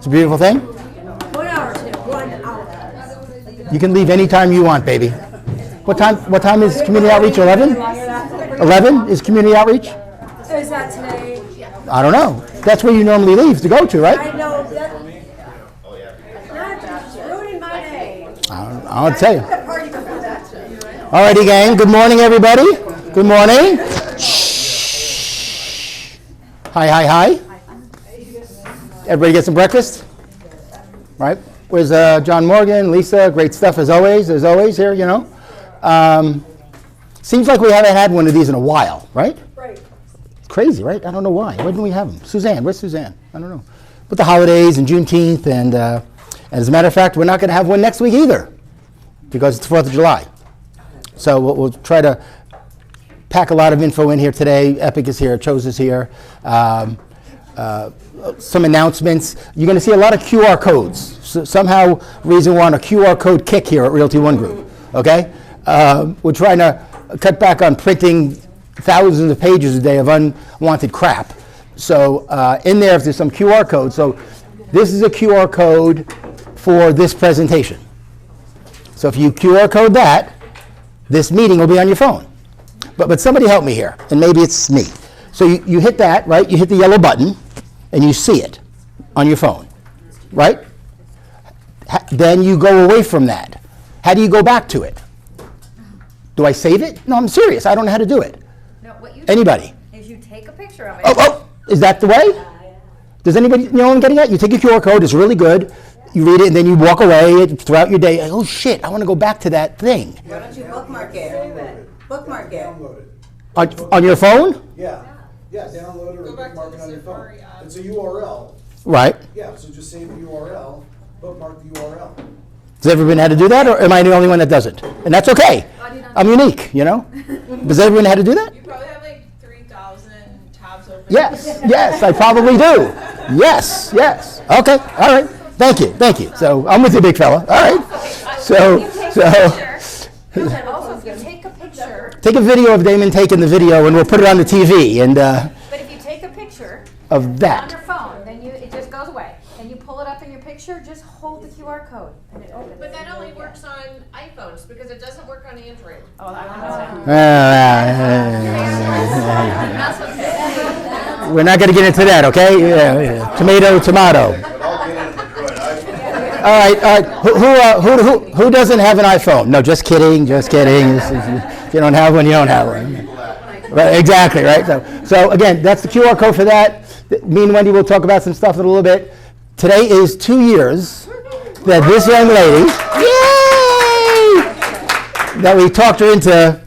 It's a beautiful thing. 1 hour, Tim. 1 hour. You can leave anytime you want, baby. What time is community outreach? 11? 11 is community outreach? Is that today? I don't know. That's where you normally leave to go to, right? I know. That, not ruining my day. I'll tell you. Party before that. Alrighty, gang. Good morning, everybody. Good morning. Shh. Hi. Everybody get some breakfast? Right? Where's John Morgan, Lisa? Great stuff as always here, you know. Seems like we haven't had one of these in a while, right? Right. It's crazy, right? I don't know why. Why didn't we have them? Suzanne, where's Suzanne? I don't know. With the holidays and Juneteenth, and as a matter of fact, we're not going to have one next week either because it's 4th of July. So we'll try to pack a lot of info in here today. Epic is here, Chose is here. Some announcements. You're going to see a lot of QR codes. So somehow, reason we're on a QR code kick here at Realty One Group. Okay, we're trying to cut back on printing thousands of pages a day of unwanted crap. So in there, if there's some QR code. So this is a QR code for this presentation. So if you QR code that, this meeting will be on your phone. But somebody help me here, and maybe it's me. So you hit that, right? You hit the yellow button, and you see it on your phone, right? Then you go away from that. How do you go back to it? Do I save it? No, I'm serious. I don't know how to do it. No, what you Anybody? do is you take a picture of it. Oh, is that the way? Does anybody know what I'm getting at? You take a QR code, it's really good. You read it, and then you walk away throughout your day. Oh, shit, I want to go back to that thing. Why don't you bookmark it? Bookmark it. Download it. On your phone? Yeah, download it or bookmark it on your phone. It's a URL. Right. Yeah, so just save the URL, bookmark the URL. Has everyone had to do that, or am I the only one that does it? And that's okay. I'm unique, you know? Does everyone had to do that? You probably have like 3,000 tabs open. Yes, I probably do. Yes. Okay, all right. Thank you. So I'm with you, big fella. All right. So. And also, if you take a picture, Take a video of Damon taking the video, and we'll put it on the TV. And but if you take a picture of on that. your phone, then it just goes away. And you pull it up in your picture, just hold the QR code, and it opens. But that only works on iPhones because it doesn't work on Android. Oh, I don't know. We're not going to get into that, okay? Yeah. Tomato. All right. Who doesn't have an iPhone? No, just kidding. If you don't have one, you don't have one. Right, exactly, right? So again, that's the QR code for that. Me and Wendy will talk about some stuff in a little bit. Today is 2 years that this young lady, yay, that we talked her into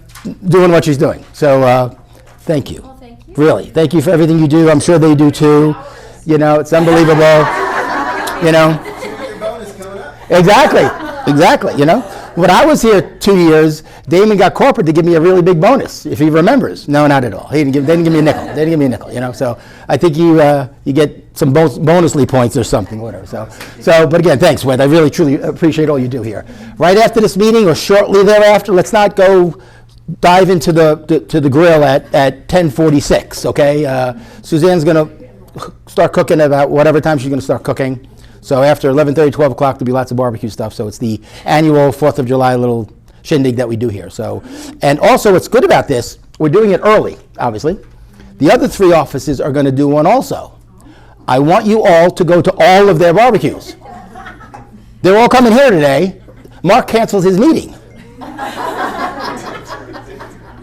doing what she's doing. So thank you. Well, thank you. Really, thank you for everything you do. I'm sure they do too. You know, it's unbelievable. You know. Exactly. You know, when I was here 2 years, Damon got corporate to give me a really big bonus, if he remembers. No, not at all. They didn't give me a nickel. You know, so I think you get some bonusly points or something, whatever. So, but again, thanks, Wed. I really truly appreciate all you do here. Right after this meeting or shortly thereafter, let's not go dive into the grill at 10:46. Okay, Suzanne's gonna start cooking about whatever time she's gonna start cooking. So after 11:30, 12 o'clock, there'll be lots of barbecue stuff. So it's the annual 4th of July little shindig that we do here. So, and also what's good about this, we're doing it early, obviously. The other 3 offices are going to do one also. I want you all to go to all of their barbecues. They're all coming here today. Mark canceled his meeting.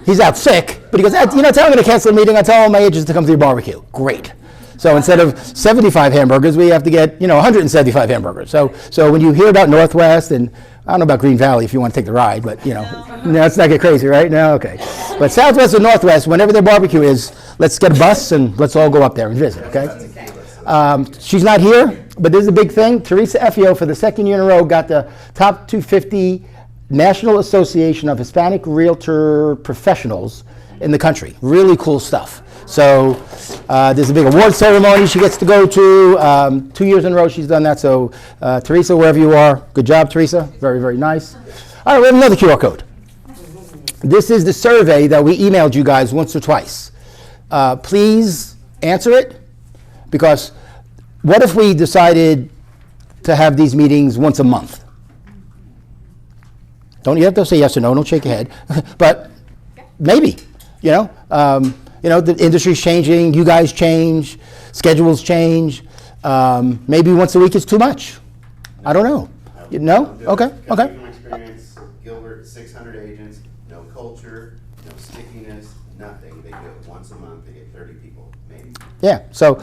He's out sick, but he goes, tell him I'm going to cancel the meeting. I tell all my agents to come to your barbecue. Great. So instead of 75 hamburgers, we have to get 175 hamburgers. So when you hear about Northwest, and I don't know about Green Valley if you want to take the ride, but let's not get crazy, right? No, okay. But Southwest and Northwest, whenever their barbecue is, let's get a bus and let's all go up there and visit, okay? She's not here, but this is a big thing. Teresa Effio, for the 2nd year in a row, got the top 250 National Association of Hispanic Realtor Professionals in the country. Really cool stuff. So there's a big award ceremony she gets to go to. 2 years in a row she's done that. So Teresa, wherever you are, good job, Teresa. Very, very nice. All right, we have another QR code. This is the survey that we emailed you guys once or twice. Please answer it, because what if we decided to have these meetings once a month? Don't you have to say yes or no? Don't shake your head. But maybe, the industry's changing. You guys change. Schedules change. Maybe once a week is too much. I don't know. No? Okay. From experience, Gilbert, 600 agents, no culture, no stickiness, nothing. They do it once a month. They get 30 people, maybe. Yeah. So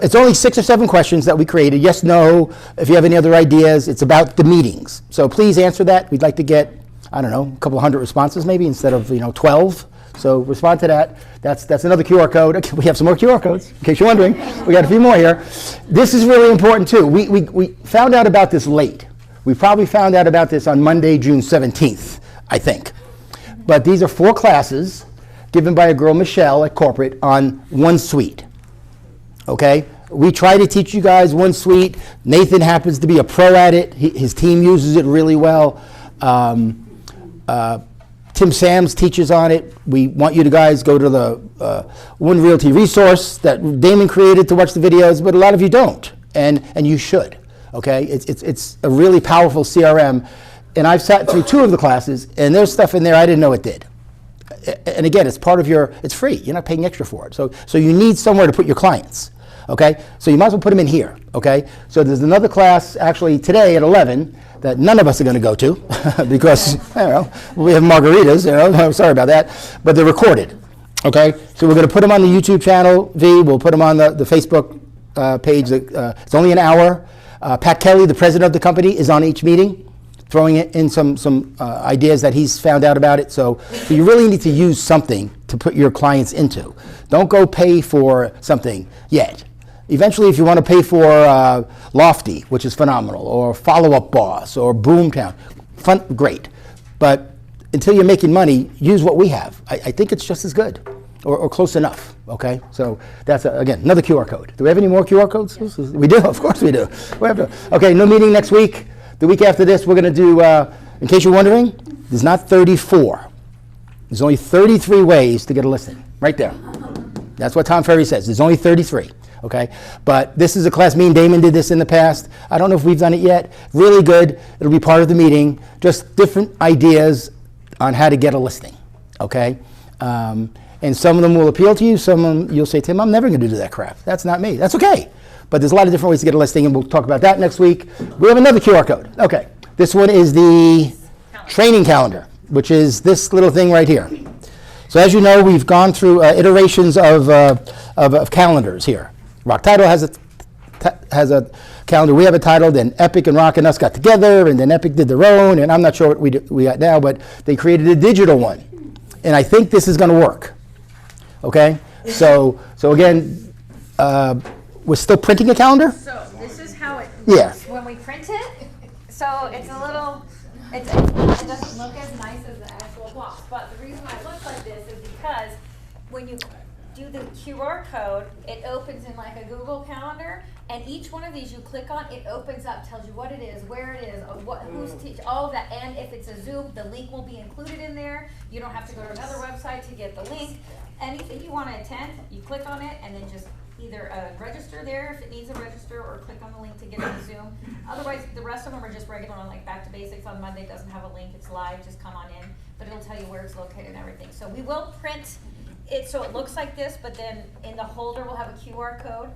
it's only 6 or 7 questions that we created. Yes, no. If you have any other ideas, it's about the meetings. So please answer that. We'd like to get, I don't know, a couple hundred responses maybe instead of 12. So respond to that. That's another QR code. Okay, we have some more QR codes, in case you're wondering. We got a few more here. This is really important too. We found out about this late. We probably found out about this on Monday, June 17th, I think. But these are 4 classes given by a girl, Michelle, at corporate on OneSuite. Okay? We try to teach you guys OneSuite. Nathan happens to be a pro at it. His team uses it really well. Tim Sams teaches on it. We want you to guys go to the One Realty resource that Damon created to watch the videos, but a lot of you don't, and you should. Okay, it's a really powerful CRM, and I've sat through 2 of the classes, and there's stuff in there I didn't know it did. And again, it's part of it's free. You're not paying extra for it. So you need somewhere to put your clients. Okay, so you might as well put them in here. Okay, so there's another class actually today at 11 that none of us are going to go to because we have margaritas. I'm sorry about that, but they're recorded. Okay, so we're going to put them on the YouTube channel. We'll put them on the Facebook page. It's only an hour. Pat Kelly, the president of the company, is on each meeting, throwing in some ideas that he's found out about it. So you really need to use something to put your clients into. Don't go pay for something yet. Eventually, if you want to pay for Lofty, which is phenomenal, or Follow Up Boss, or Boomtown, great. But until you're making money, use what we have. I think it's just as good, or close enough. Okay, so that's again another QR code. Do we have any more QR codes? Yes. We do, of course we do. Okay, no meeting next week. The week after this, we're going to do. In case you're wondering, there's not 34. There's only 33 ways to get a listing. Right there. That's what Tom Ferry says. There's only 33. Okay, but this is a class. Me and Damon did this in the past. I don't know if we've done it yet. Really good. It'll be part of the meeting. Just different ideas on how to get a listing. Okay, and some of them will appeal to you. Some of them you'll say, Tim, I'm never going to do that crap. That's not me. That's okay. But there's a lot of different ways to get a listing, and we'll talk about that next week. We have another QR code. Okay, this one is the training calendar, which is this little thing right here. So as you know, we've gone through iterations of calendars here. Rock Title has a calendar. We have a title. Then Epic and Rock and us got together, and then Epic did their own. And I'm not sure what we got now, but they created a digital one, and I think this is going to work. Okay, so again, we're still printing a calendar. So this is how it Yeah. looks when we print it. So it's a little, it doesn't look as nice as the actual box. But the reason why it looks like this is because when you do the QR code, it opens in like a Google Calendar, and each one of these you click on, it opens up, tells you what it is, where it is, who's teaching, all of that. And if it's a Zoom, the link will be included in there. You don't have to go to another website to get the link. Anything you want to attend, you click on it, and then just either register there if it needs a register, or click on the link to get in the Zoom. Otherwise, the rest of them are just regular on like Back to Basics on Monday. Doesn't have a link, it's live, just come on in, but it'll tell you where it's located and everything. So we will print it so it looks like this, but then in the holder we'll have a QR code.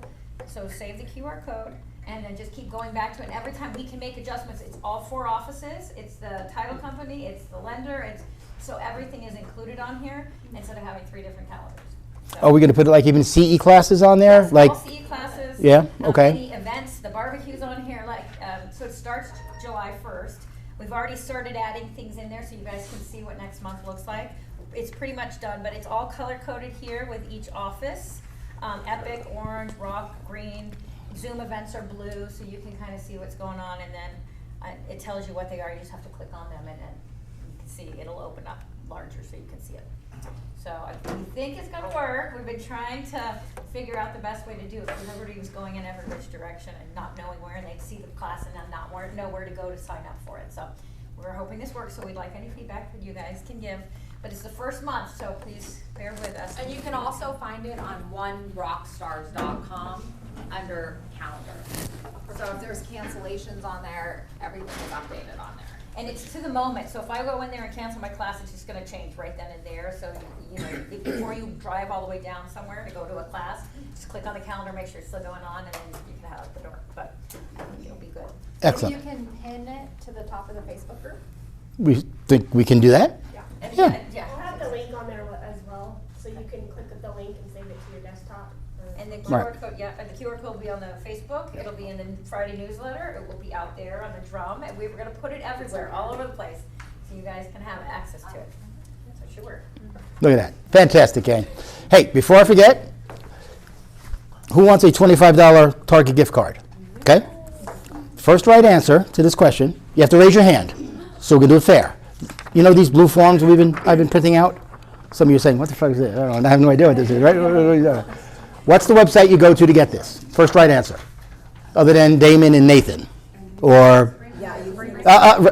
So save the QR code and then just keep going back to it. And every time we can make adjustments. It's all 4 offices, it's the title company, it's the lender, so everything is included on here instead of having 3 different calendars. So, Are we going to put like even CE classes on there? yes, Like all CE classes. Yeah, okay. Any events, the barbecue's on here. So it starts July 1st. We've already started adding things in there so you guys can see what next month looks like. It's pretty much done, but it's all color coded here with each office. Epic, orange, Rock, green. Zoom events are blue, so you can kind of see what's going on, and then it tells you what they are. You just have to click on them, and then you can see it'll open up larger so you can see it. So we think it's going to work. We've been trying to figure out the best way to do it because everybody was going in every which direction and not knowing where, and they'd see the class and then not know where to go to sign up for it. So we're hoping this works, so we'd like any feedback that you guys can give. But it's the first month, so please bear with us. And you can also find it on onerockstars.com under calendar. So if there's cancellations on there, everything is updated on there. And it's to the moment, so if I go in there and cancel my class, it's just gonna change right then and there, so, before you drive all the way down somewhere to go to a class, just click on the calendar, make sure it's still going on, and then you can head out the door, but I think it'll be good. Excellent. Maybe you can pin it to the top of the Facebook group? We think we can do that? And Yeah. We'll have the link on there as well, so you can click the link and save it to your desktop. And the Right. QR code, and the QR code will be on the Facebook, it'll be in the Friday newsletter, it will be out there on the drum, and we were gonna put it everywhere, all over the place, so you guys can have access to it. So it should work. Look at that. Fantastic, Kane. Hey, before I forget, who wants a $25 Target gift card? Okay? First right answer to this question, you have to raise your hand, so we can do it fair. You know these blue forms I've been printing out? Some of you are saying, what the fuck is this? I don't know, I have no idea what this is, right? What's the website you go to get this? First right answer, other than Damon and Nathan, or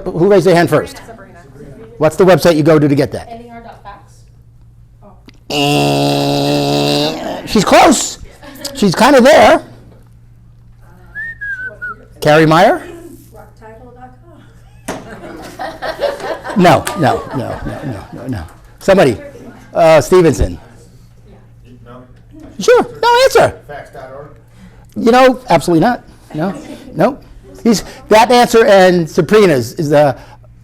who raised their hand first? What's the website you go to get that? NER.facts? She's close. She's kind of there. Carrie Meyer? Rocktitle.com. No. Somebody. Stevenson. No. Sure. No answer. Facts.org. Absolutely not. No. He's that answer, and Sabrina's is the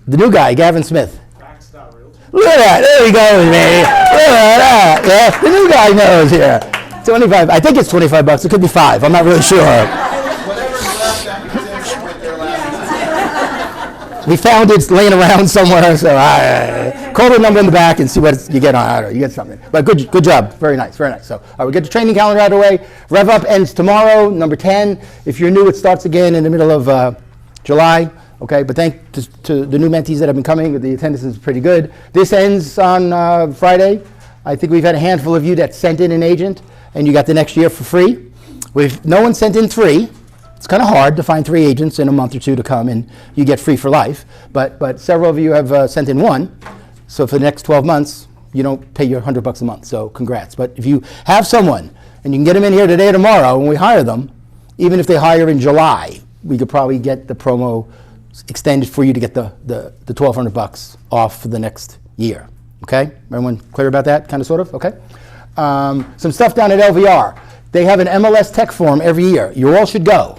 new guy, Gavin Smith. Facts.realtor. Look at that. There he goes, man. Look at that. Yeah, the new guy knows here. 25. I think it's $25. It could be $5. I'm not really sure. Whatever's left, that means it's with their last. We found it laying around somewhere, so call the number in the back and see what you get on. I don't know, you get something. But good job. Very nice. So, all right, we get the training calendar out of the way. Rev Up ends tomorrow, number 10. If you're new, it starts again in the middle of July. Okay, but thanks to the new mentees that have been coming. The attendance is pretty good. This ends on Friday. I think we've had a handful of you that sent in an agent, and you got the next year for free. No one sent in 3. It's kind of hard to find 3 agents in a month or 2 to come, and you get free for life. But several of you have sent in 1. So for the next 12 months, you don't pay your $100 a month. So congrats. But if you have someone, and you can get them in here today or tomorrow, when we hire them, even if they hire in July, we could probably get the promo extended for you to get the $1,200 off for the next year. Okay? Everyone clear about that? Kind of, sort of? Okay? Some stuff down at LVR. They have an MLS Tech Forum every year. You all should go.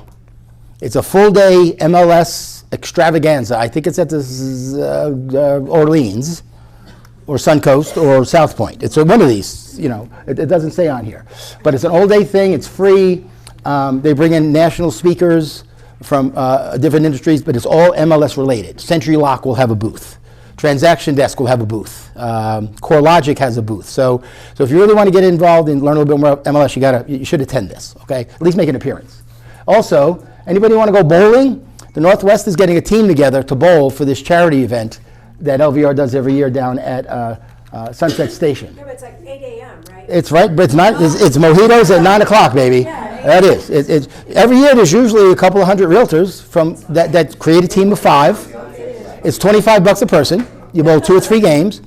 It's a full-day MLS extravaganza. I think it's at the Orleans or Suncoast or South Point. It's one of these, it doesn't say on here. But it's an all-day thing. It's free. They bring in national speakers from different industries, but it's all MLS related. Century Lock will have a booth. Transaction Desk will have a booth. CoreLogic has a booth. So if you really want to get involved and learn a little bit more about MLS, you should attend this. Okay, at least make an appearance. Also, anybody want to go bowling? The Northwest is getting a team together to bowl for this charity event that LVR does every year down at Sunset Station. Yeah, but it's like 8 a.m., right? It's right, but it's not. It's mojitos at 9 o'clock, baby. That is. It's every year. There's usually a couple of hundred realtors from that create a team of 5. It's $25 a person. You bowl 2 or 3 games,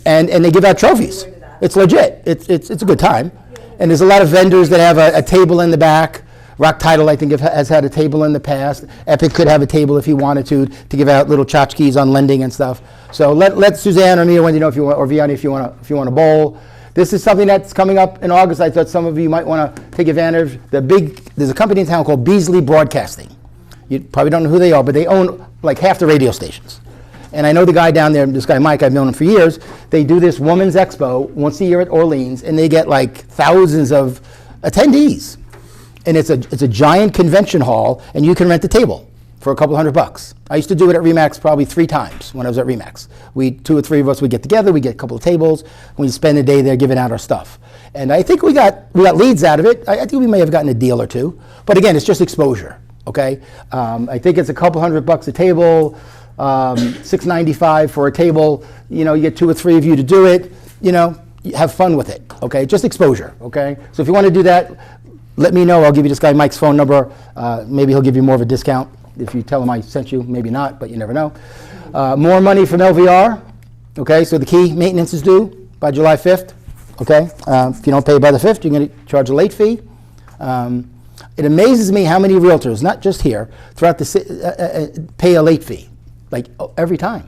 and they give out trophies. It's legit. It's a good time, and there's a lot of vendors that have a table in the back. Rock Title, I think, has had a table in the past. Epic could have a table if he wanted to give out little tchotchkes on lending and stuff. So let Suzanne or me or Wendy know if you want, or Vianney if you want to bowl. This is something that's coming up in August. I thought some of you might want to take advantage. There's a company in town called Beasley Broadcasting. You probably don't know who they are, but they own like half the radio stations. And I know the guy down there, this guy Mike, I've known him for years. They do this Women's Expo once a year at Orleans, and they get like thousands of attendees. And it's a giant convention hall, and you can rent a table for a couple $100. I used to do it at RE/MAX probably 3 times when I was at RE/MAX. 2 or 3 of us would get together, we get a couple of tables, we'd spend a day there giving out our stuff. And I think we got leads out of it. I think we may have gotten a deal or 2. But again, it's just exposure, okay? I think it's a couple $100 a table, $6.95 for a table. You get 2 or 3 of you to do it. You have fun with it, okay? Just exposure, okay? So if you want to do that, let me know. I'll give you this guy Mike's phone number. Maybe he'll give you more of a discount if you tell him I sent you. Maybe not, but you never know. More money from LVR. Okay, so the key maintenance is due by July 5th. Okay, if you don't pay by the 5th, you're going to charge a late fee. It amazes me how many realtors, not just here, throughout the city, pay a late fee, like every time.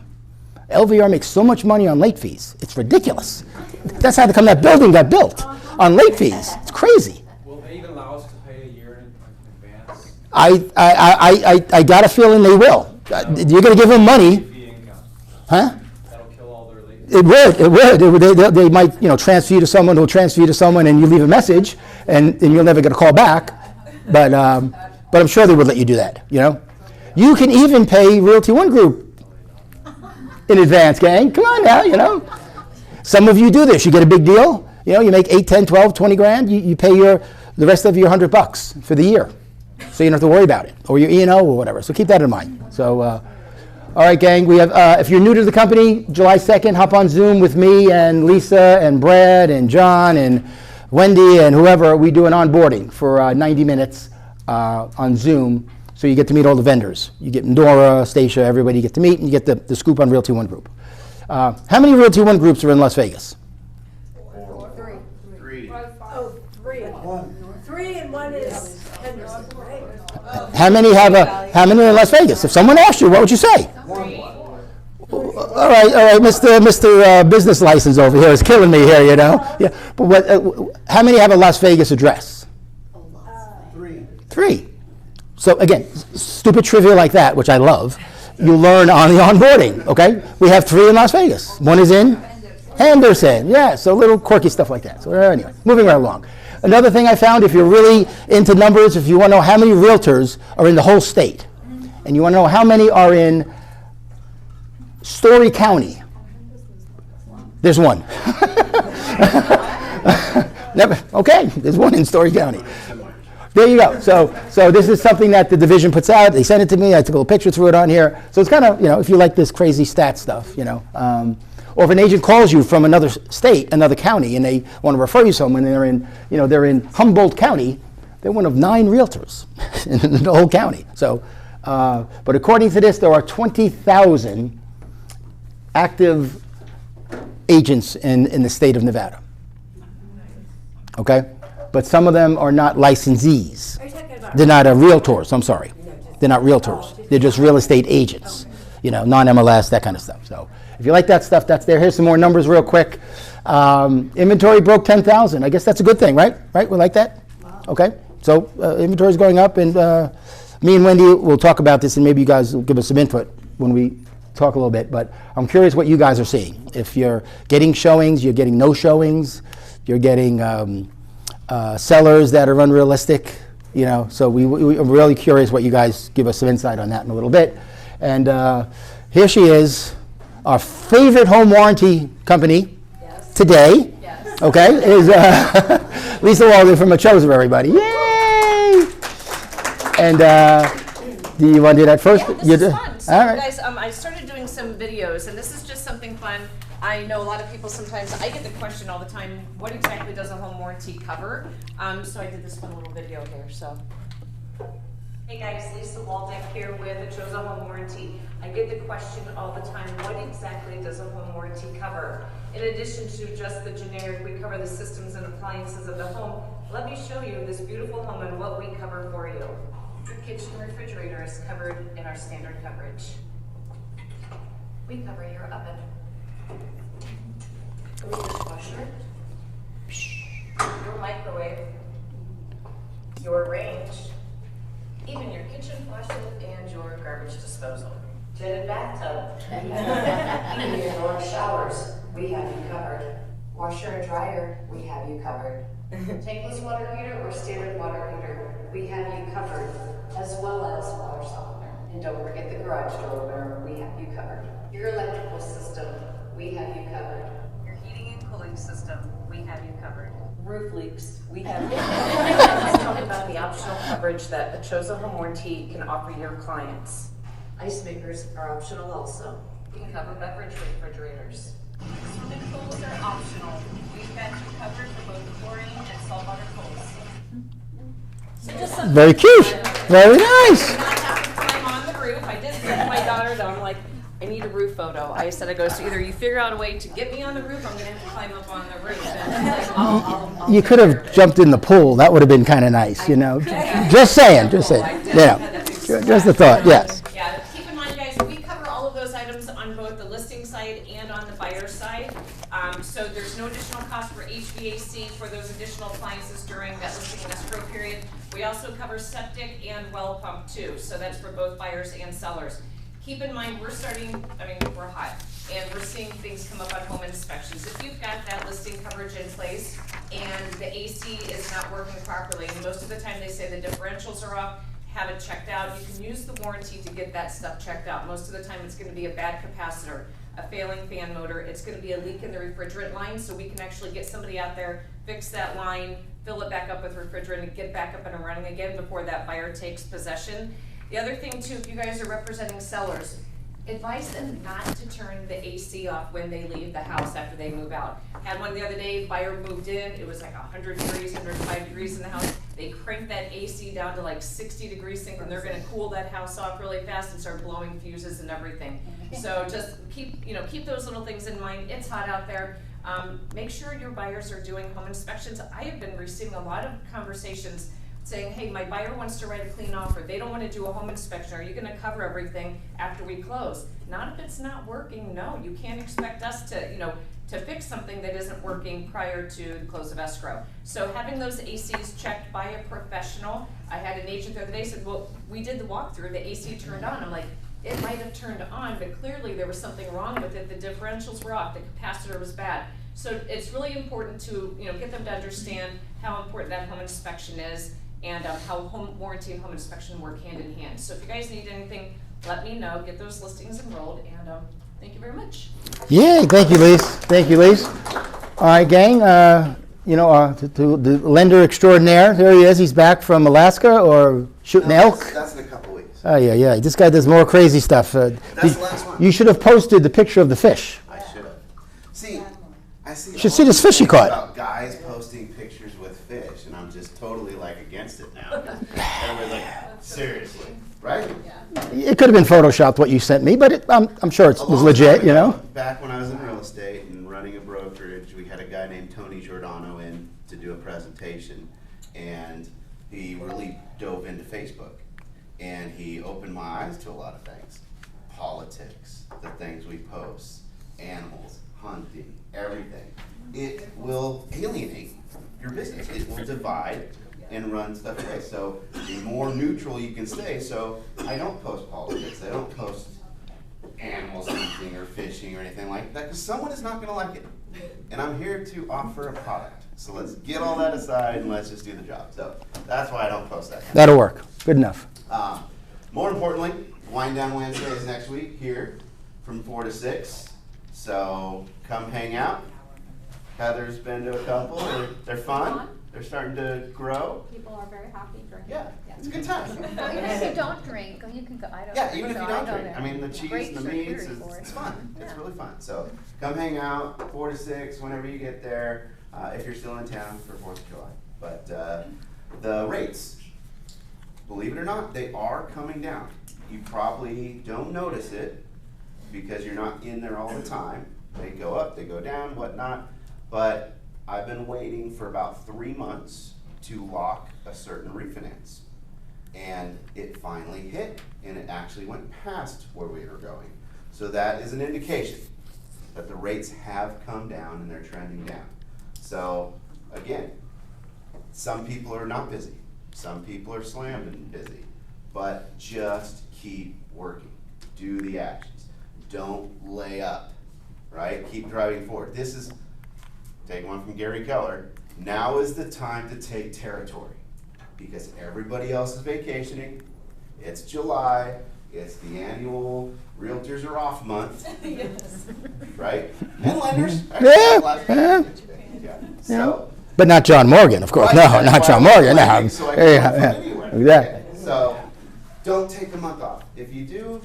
LVR makes so much money on late fees. It's ridiculous. That's how come that building got built, on late fees. It's crazy. Will they even allow us to pay a year in advance? I got a feeling they will. You're going to give them money, Fee income. huh? That'll kill all their late. It would. They might, transfer you to someone who'll transfer you to someone, and you leave a message, and you'll never get a call back. But I'm sure they would let you do that. You can even pay Realty One Group in advance, gang. Come on now, Some of you do this. You get a big deal. You make 8, 10, 12, 20 grand. You pay the rest of your $100 for the year, so you don't have to worry about it, or your E&O or whatever. So keep that in mind. So, all right, gang. We have. If you're new to the company, July 2nd, hop on Zoom with me and Lisa and Brad and John and Wendy and whoever. We do an onboarding for 90 minutes on Zoom. So you get to meet all the vendors. You get Nora, Stacia, everybody you get to meet, and you get the scoop on Realty One Group. How many Realty One groups are in Las Vegas? Three. Oh, three. Three and one is Henderson, right? How many in Las Vegas? If someone asked you, what would you say? All right, Mr. Business License over here is killing me here, Yeah, but how many have a Las Vegas address? Three. So again, stupid trivia like that, which I love, you learn on the onboarding, okay? We have 3 in Las Vegas. One is in Henderson. Yeah, so little quirky stuff like that. So anyway, moving right along. Another thing I found, if you're really into numbers, if you want to know how many realtors are in the whole state, and you want to know how many are in Story County, there's one. Okay, there's one in Story County. There you go. So this is something that the division puts out. They sent it to me. I took a little picture, threw it on here. So it's kind of, if you like this crazy stat stuff, or if an agent calls you from another state, another county, and they want to refer you someone, and they're in Humboldt County, they're one of 9 realtors in the whole county. So, but according to this, there are 20,000 active agents in the state of Nevada. Okay? But some of them are not licensees. Are you talking about? They're not realtors, I'm sorry. They're not realtors. They're just real estate agents, non-MLS, that kind of stuff. So if you like that stuff, that's there. Here's some more numbers real quick. Inventory broke 10,000. I guess that's a good thing, right? Right, we like that? Okay, so inventory is going up, and me and Wendy will talk about this, and maybe you guys will give us some input when we talk a little bit, but I'm curious what you guys are seeing. If you're getting showings, you're getting no showings, you're getting sellers that are unrealistic, so we're really curious what you guys give us some insight on that in a little bit. And here she is, our favorite home warranty company today, okay, is Lisa Walden from Achosa, everybody. Yay! And do you want to do that first? Yeah, this is fun. So All right. guys, I started doing some videos, and this is just something fun. I know a lot of people sometimes, I get the question all the time, what exactly does a home warranty cover? So I did this fun little video here, so. Hey guys, Lisa Waldeck here with Achosa Home Warranty. I get the question all the time, what exactly does a home warranty cover? In addition to just the generic, we cover the systems and appliances of the home. Let me show you this beautiful home and what we cover for you. Your kitchen refrigerator is covered in our standard coverage. We cover your oven. Your dishwasher, your microwave, your range, even your kitchen faucet and your garbage disposal. Jetted bathtub, even your showers, we have you covered. Washer and dryer, we have you covered. Tankless water heater or standard water heater, we have you covered, as well as water softener. And don't forget the garage door opener, we have you covered. Your electrical system, we have you covered. Your heating and cooling system, we have you covered. Roof leaks, we have you covered. Let's talk about the optional coverage that Achosa Home Warranty can offer your clients. Ice makers are optional also. We can cover beverage refrigerators. Swimming pools are optional. We've got you covered for both chlorine and saltwater pools. So just some Very cute. Very nice. not have to climb on the roof. I did send my daughter though. I'm like, I need a roof photo. I said, I go, so either you figure out a way to get me on the roof, I'm gonna have to climb up on the roof. And like, I'll You take could care of have it. jumped in the pool. That would have been kind of nice, you know. Just saying, just saying. Yeah, just a thought. Yes. Yeah, keep in mind, guys, we cover all of those items on both the listing side and on the buyer side. So there's no additional cost for HVAC for those additional appliances during that listing and escrow period. We also cover septic and well pump too, so that's for both buyers and sellers. Keep in mind, we're hot, and we're seeing things come up on home inspections. If you've got that listing coverage in place and the AC is not working properly, and most of the time they say the differentials are off, have it checked out, you can use the warranty to get that stuff checked out. Most of the time it's gonna be a bad capacitor, a failing fan motor, it's gonna be a leak in the refrigerant line, so we can actually get somebody out there, fix that line, fill it back up with refrigerant, and get back up and running again before that buyer takes possession. The other thing too, if you guys are representing sellers, advise them not to turn the AC off when they leave the house after they move out. Had one the other day, buyer moved in, it was like 100 degrees, 105 degrees in the house. They cranked that AC down to like 60 degrees, thinking they're gonna cool that house off really fast and start blowing fuses and everything. So just keep those little things in mind. It's hot out there. Make sure your buyers are doing home inspections. I have been receiving a lot of conversations saying, hey, my buyer wants to write a clean offer. They don't want to do a home inspection. Are you going to cover everything after we close? Not if it's not working. No, you can't expect us to fix something that isn't working prior to the close of escrow. So having those ACs checked by a professional. I had an agent the other day said, well, we did the walkthrough, the AC turned on. I'm like, it might have turned on, but clearly there was something wrong with it. The differentials were off, the capacitor was bad. So it's really important to get them to understand how important that home inspection is, and how home warranty and home inspection work hand in hand. So if you guys need anything, let me know. Get those listings enrolled, and thank you very much. Yay, thank you, Lise. Thank you, Lise. All right, gang, to the lender extraordinaire, there he is. He's back from Alaska or shooting elk. That's in a couple weeks. Oh, yeah. This guy does more crazy stuff. That's the last one. You should have posted the picture of the fish. I should have. See, I see. You should see this fish he caught. About guys posting pictures with fish, and I'm just totally like against it now. 'Cause everybody's like, seriously, right? It could have been photoshopped what you sent me, but I'm sure it A was long legit, time you ago, know? Back when I was in real estate and running a brokerage, we had a guy named Tony Giordano in to do a presentation, and he really dove into Facebook, and he opened my eyes to a lot of things. Politics, the things we post, animals, hunting, everything. It will alienate your business. It will divide and run stuff away. So the more neutral you can stay. So I don't post politics. I don't post animals hunting or fishing or anything like that, because someone is not going to like it. And I'm here to offer a product. So let's get all that aside and let's just do the job. So that's why I don't post that. That'll work. Good enough. More importantly, Wind Down Wednesday is next week here from 4 to 6. So come hang out. Heather's been to a couple. They're fun. They're starting to grow. People are very happy drinking. Yeah, it's a good time. Even if you don't drink, you can go. I don't. Yeah, even if you so don't I go drink. there. I mean, the cheese Great and the meats, charcuterie it's board. fun. It's really fun. So come hang out 4 to 6 whenever you get there, if you're still in town for 4th of July. But the rates, believe it or not, they are coming down. You probably don't notice it because you're not in there all the time. They go up, they go down, whatnot. But I've been waiting for about 3 months to lock a certain refinance. And it finally hit, and it actually went past where we were going. So that is an indication that the rates have come down and they're trending down. So again, some people are not busy. Some people are slammed and busy. But just keep working. Do the actions. Don't lay up, right? Keep driving forward. This is, take one from Gary Keller, now is the time to take territory because everybody else is vacationing. It's July. It's the annual realtors are off month. Yes. Right? And lenders. Yeah. Yeah. So, But not John Morgan, of course. right, No, that's not why John I'm Morgan. No. planning, so I can Yeah, go yeah. anywhere. Exactly. Okay, so don't take a month off. If you do,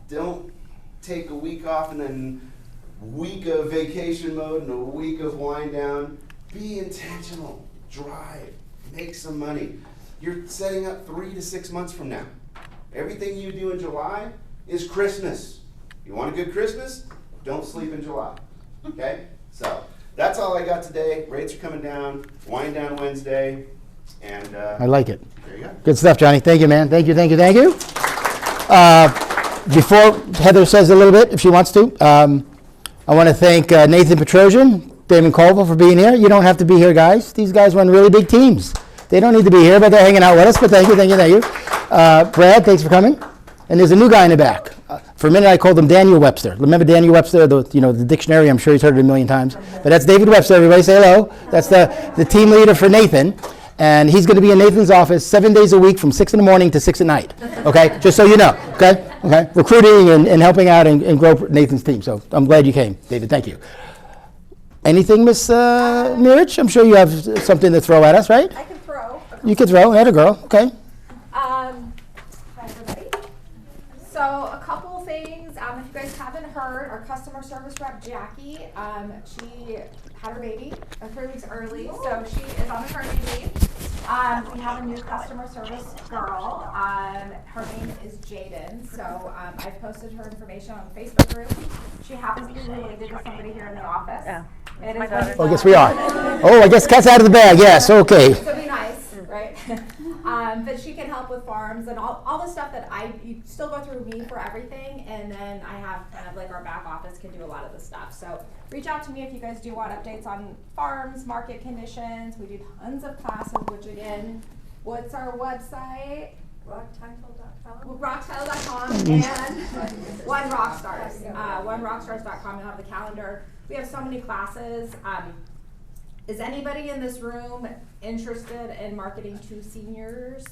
don't take a week off and then week of vacation mode and a week of wind down. Be intentional. Drive. Make some money. You're setting up 3 to 6 months from now. Everything you do in July is Christmas. You want a good Christmas? Don't sleep in July. Okay? So that's all I got today. Rates are coming down. Wind down Wednesday. And I like it. there you go. Good stuff, Johnny. Thank you, man. Thank you, thank you, thank you. Before Heather says a little bit, if she wants to, I want to thank Nathan Petrosian, Damon Colville for being here. You don't have to be here, guys. These guys run really big teams. They don't need to be here, but they're hanging out with us. But thank you, thank you, thank you. Brad, thanks for coming. And there's a new guy in the back. For a minute, I called him Daniel Webster. Remember Daniel Webster, the dictionary? I'm sure he's heard it a million times. But that's David Webster. Everybody say hello. That's the team leader for Nathan. And he's going to be in Nathan's office 7 days a week from 6 in the morning to 6 at night. Okay? Just so you know. Okay? Okay? Recruiting and helping out and grow Nathan's team. So I'm glad you came, David. Thank you. Anything, Miss Mirich? I'm sure you have something to throw at us, right? I can throw. You can throw. Atta girl. Okay. Hi, everybody. So a couple things. If you guys haven't heard, our customer service rep Jackie, she had her baby 3 weeks early, so she is on maternity leave. We have a new customer service girl. Her name is Jaden. So I've posted her information on the Facebook group. She happens to be related to somebody here in the office. It is Oh, I guess we are. Oh, I guess cat's out of the bag. Yes. Okay. So be nice, right? But she can help with farms and all the stuff that you still go through me for everything, and then I have kind of like our back office can do a lot of the stuff. So reach out to me if you guys do want updates on farms, market conditions. We do tons of classes, which again, what's our website? Rocktitle.com. Rocktitle.com and OneRockstars. OneRockstars.com. You'll have the calendar. We have so many classes. Is anybody in this room interested in marketing to seniors?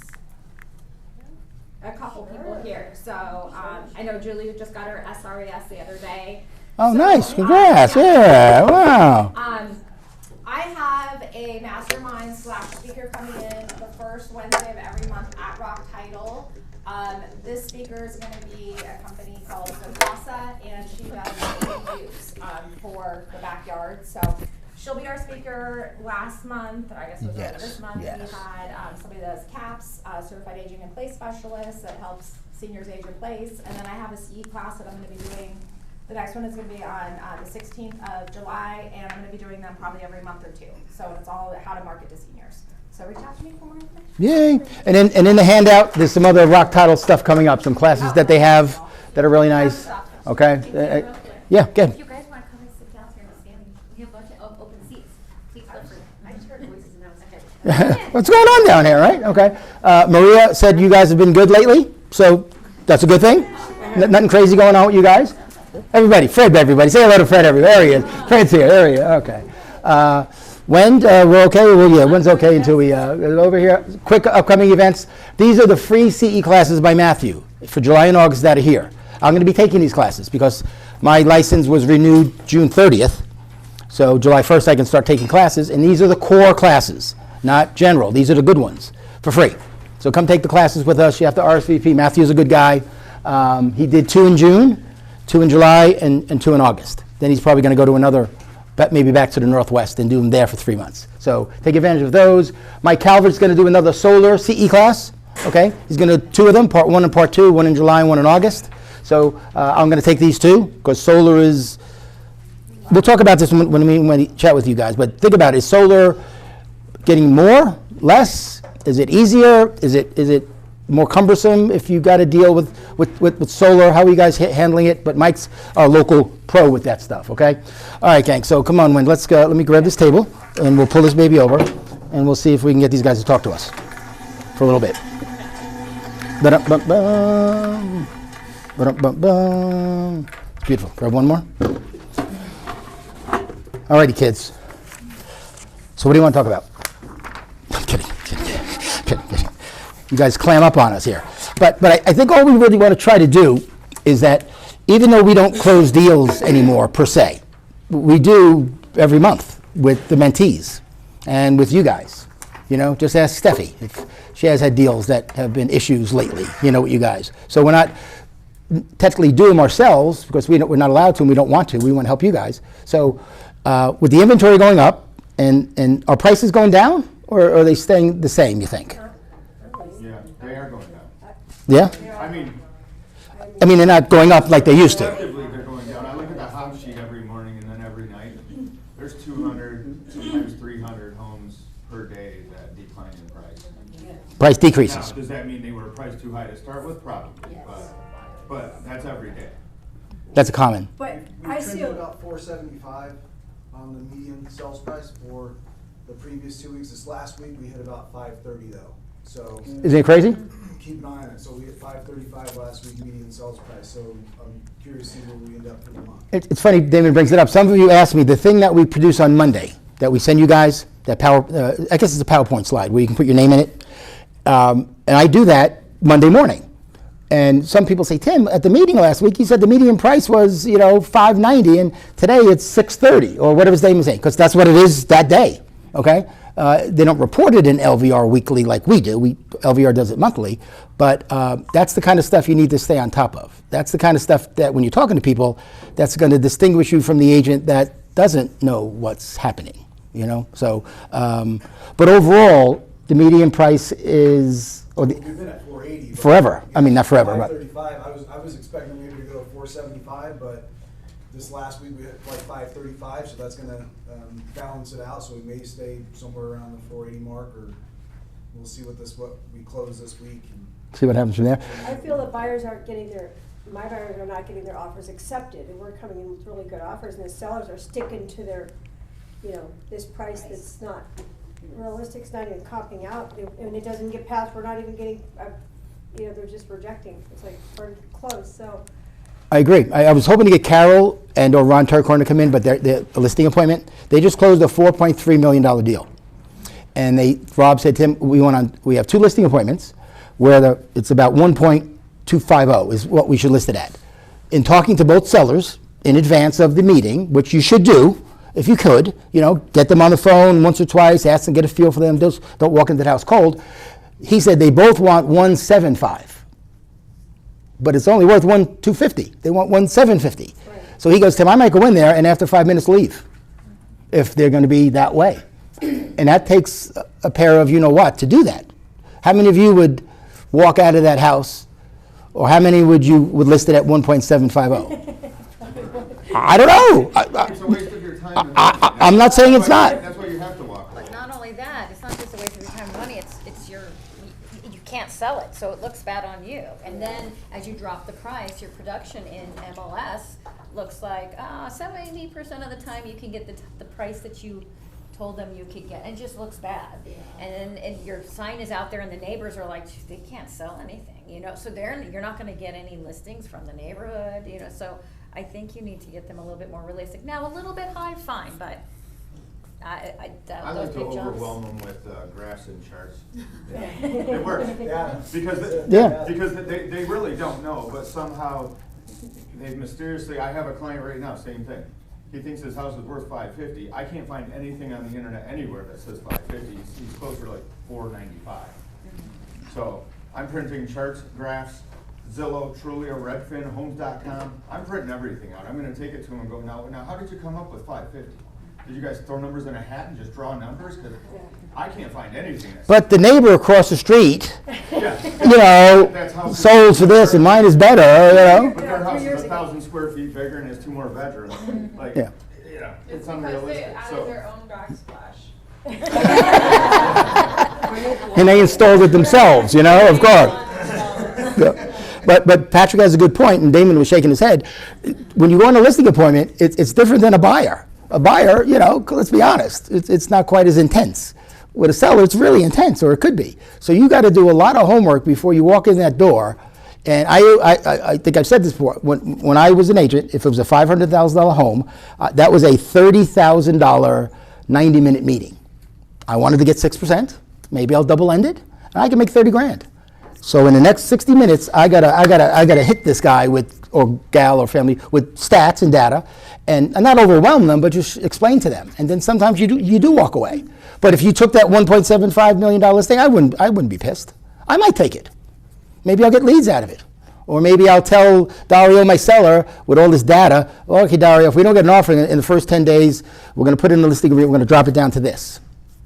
A couple people here. So I know Julie just got her SRES the other day. Oh, So, nice. Congrats. Yeah. Wow. I have a mastermind / speaker coming in the first Wednesday of every month at Rock Title. This speaker is going to be a company called Socasa, and she does juice for the backyard. So she'll be our speaker. Last month, or I guess it was earlier this month, yes. we had somebody that does CAPS, Certified Aging in Place Specialist, that helps seniors age in place. And then I have a CE class that I'm going to be doing. The next one is going to be on the 16th of July, and I'm going to be doing them probably every month or two. So it's all how to market to seniors. So reach out to me for more information. Yay. And in the handout, there's some other Rock Title stuff coming up, some classes that they have that are really nice. Okay? Yeah, good. If you guys want to come and sit down here and stand, we have a bunch of open seats. Please feel free. I just heard voices and I was like, What's going on down here, right? Okay. Maria said you guys have been good lately, so that's a good thing. Nothing crazy going on with you guys. Everybody, Fred, everybody. Say hello to Fred, everybody. There he is. Fred's here. There he is. Okay. When we're okay? Well, yeah, when's okay until we over here? Quick upcoming events. These are the free CE classes by Matthew for July and August that are here. I'm going to be taking these classes because my license was renewed June 30th. So July 1st, I can start taking classes. And these are the core classes, not general. These are the good ones for free. So come take the classes with us. You have to RSVP. Matthew's a good guy. He did 2 in June, 2 in July, and 2 in August. Then he's probably going to go to another, maybe back to the Northwest and do them there for 3 months. So take advantage of those. Mike Calvert's going to do another solar CE class. Okay, he's going to do 2 of them, part 1 and part 2, 1 in July and 1 in August. So I'm going to take these 2 because solar is. We'll talk about this when we chat with you guys. But think about it: is solar getting more, less? Is it easier? Is it more cumbersome if you got to deal with solar? How are you guys handling it? But Mike's our local pro with that stuff. Okay. All right, gang. So come on, Wayne. Let's go. Let me grab this table and we'll pull this baby over, and we'll see if we can get these guys to talk to us for a little bit. Ba-dum-bum-bum. Ba-dum-bum-bum. Beautiful. Grab one more. Alrighty, kids. So what do you want to talk about? I'm kidding. You guys clam up on us here. But I think all we really want to try to do is that even though we don't close deals anymore per se, we do every month with the mentees and with you guys. You know, just ask Steffi if she has had deals that have been issues lately, you know, with you guys. So we're not technically do them ourselves because we're not allowed to and we don't want to. We want to help you guys. So with the inventory going up and are prices going down or are they staying the same, you think? Yeah, they are going down. Yeah? I mean, I mean, they're not going up like they used to. Collectively, they're going down. I look at the house sheet every morning and then every night. There's 200, sometimes 300 homes per day that decline in price. Price Now, decreases. does that mean they were priced too high to start with? Probably, but that's every day. That's a common. But We I see, trended about 475 on the median sales price for the previous 2 weeks. This last week, we hit about 530 though. So Isn't it crazy? keep an eye on it. So we hit 535 last week median sales price. So I'm curious to see where we end up for the month. It's funny, Damon brings it up. Some of you asked me, the thing that we produce on Monday, that we send you guys, that I guess it's a PowerPoint slide where you can put your name in it. And I do that Monday morning. And some people say, Tim, at the meeting last week, you said the median price was, $590, and today it's $630, or whatever his name is saying, because that's what it is that day, okay? They don't report it in LVR weekly like we do. LVR does it monthly, but that's the kind of stuff you need to stay on top of. That's the kind of stuff that when you're talking to people, that's going to distinguish you from the agent that doesn't know what's happening, So, but overall, the median price is, We've been at 480. forever. I mean, not forever, but 535. I was expecting maybe to go to 475, but this last week we hit like 535, so that's going to balance it out. So we may stay somewhere around the 480 mark, or we'll see what we close this week. And see what happens from there. I feel that buyers aren't getting my buyers are not getting their offers accepted, and we're coming in with really good offers, and the sellers are sticking to their, this price that's not realistic, it's not even copping out, and it doesn't get past, we're not even getting, they're just rejecting, it's like, we're close, so. I agree. I was hoping to get Carol and or Ron Turkhorn to come in, but they're a listing appointment. They just closed a $4.3 million deal. And Rob said, Tim, we have 2 listing appointments where it's about 1.250 is what we should list it at. In talking to both sellers in advance of the meeting, which you should do, if you could, get them on the phone once or twice, ask them, get a feel for them, don't walk into the house cold. He said they both want 175, but it's only worth 1,250. They want 1,750. Right. So he goes, Tim, I might go in there and after 5 minutes leave if they're going to be that way. And that takes a pair of you-know-what to do that. How many of you would walk out of that house, or how many would list it at 1.750? I don't know. It's a waste of your time. I'm not saying it's not. That's why you have to walk. But not only that, it's not just a waste of your time and money, you can't sell it, so it looks bad on you. And then as you drop the price, your production in MLS looks like 70% of the time you can get the price that you told them you could get. It just looks bad. And your sign is out there and the neighbors are like, they can't sell anything, so you're not gonna get any listings from the neighborhood, so I think you need to get them a little bit more realistic. Now, a little bit high, fine, but I those like to big jumps. overwhelm them with graphs and charts. It works. Yeah. Because they really don't know, but somehow they've mysteriously, I have a client right now, same thing. He thinks his house is worth $550. I can't find anything on the internet anywhere that says $550. He's closer to like $495. So I'm printing charts, graphs, Zillow, Trulia, Redfin, Homes.com. I'm printing everything out. I'm going to take it to him and go, now how did you come up with 550? Did you guys throw numbers in a hat and just draw numbers? Because I can't find anything. But the neighbor across the street, That's how sold for this and mine is better, But their house is 1,000 square feet bigger and has 2 more bedrooms. Like, Yeah. It's unrealistic. own backsplash. And they installed it themselves, of course. Yeah. But Patrick has a good point, and Damon was shaking his head. When you go on a listing appointment, it's different than a buyer. A buyer, let's be honest, it's not quite as intense. With a seller, it's really intense, or it could be. So you got to do a lot of homework before you walk in that door. And I think I've said this before. When I was an agent, if it was a $500,000 home, that was a $30,000 90-minute meeting. I wanted to get 6%. Maybe I'll double end it, and I can make $30,000. So in the next 60 minutes, I gotta hit this guy or gal or family with stats and data, and not overwhelm them, but just explain to them. And then sometimes you do walk away. But if you took that $1.75 million listing, I wouldn't be pissed. I might take it. Maybe I'll get leads out of it. Or maybe I'll tell Dario, my seller, with all this data, okay, Dario, if we don't get an offer in the first 10 days, we're going to put in the listing agreement, we're going to drop it down to this.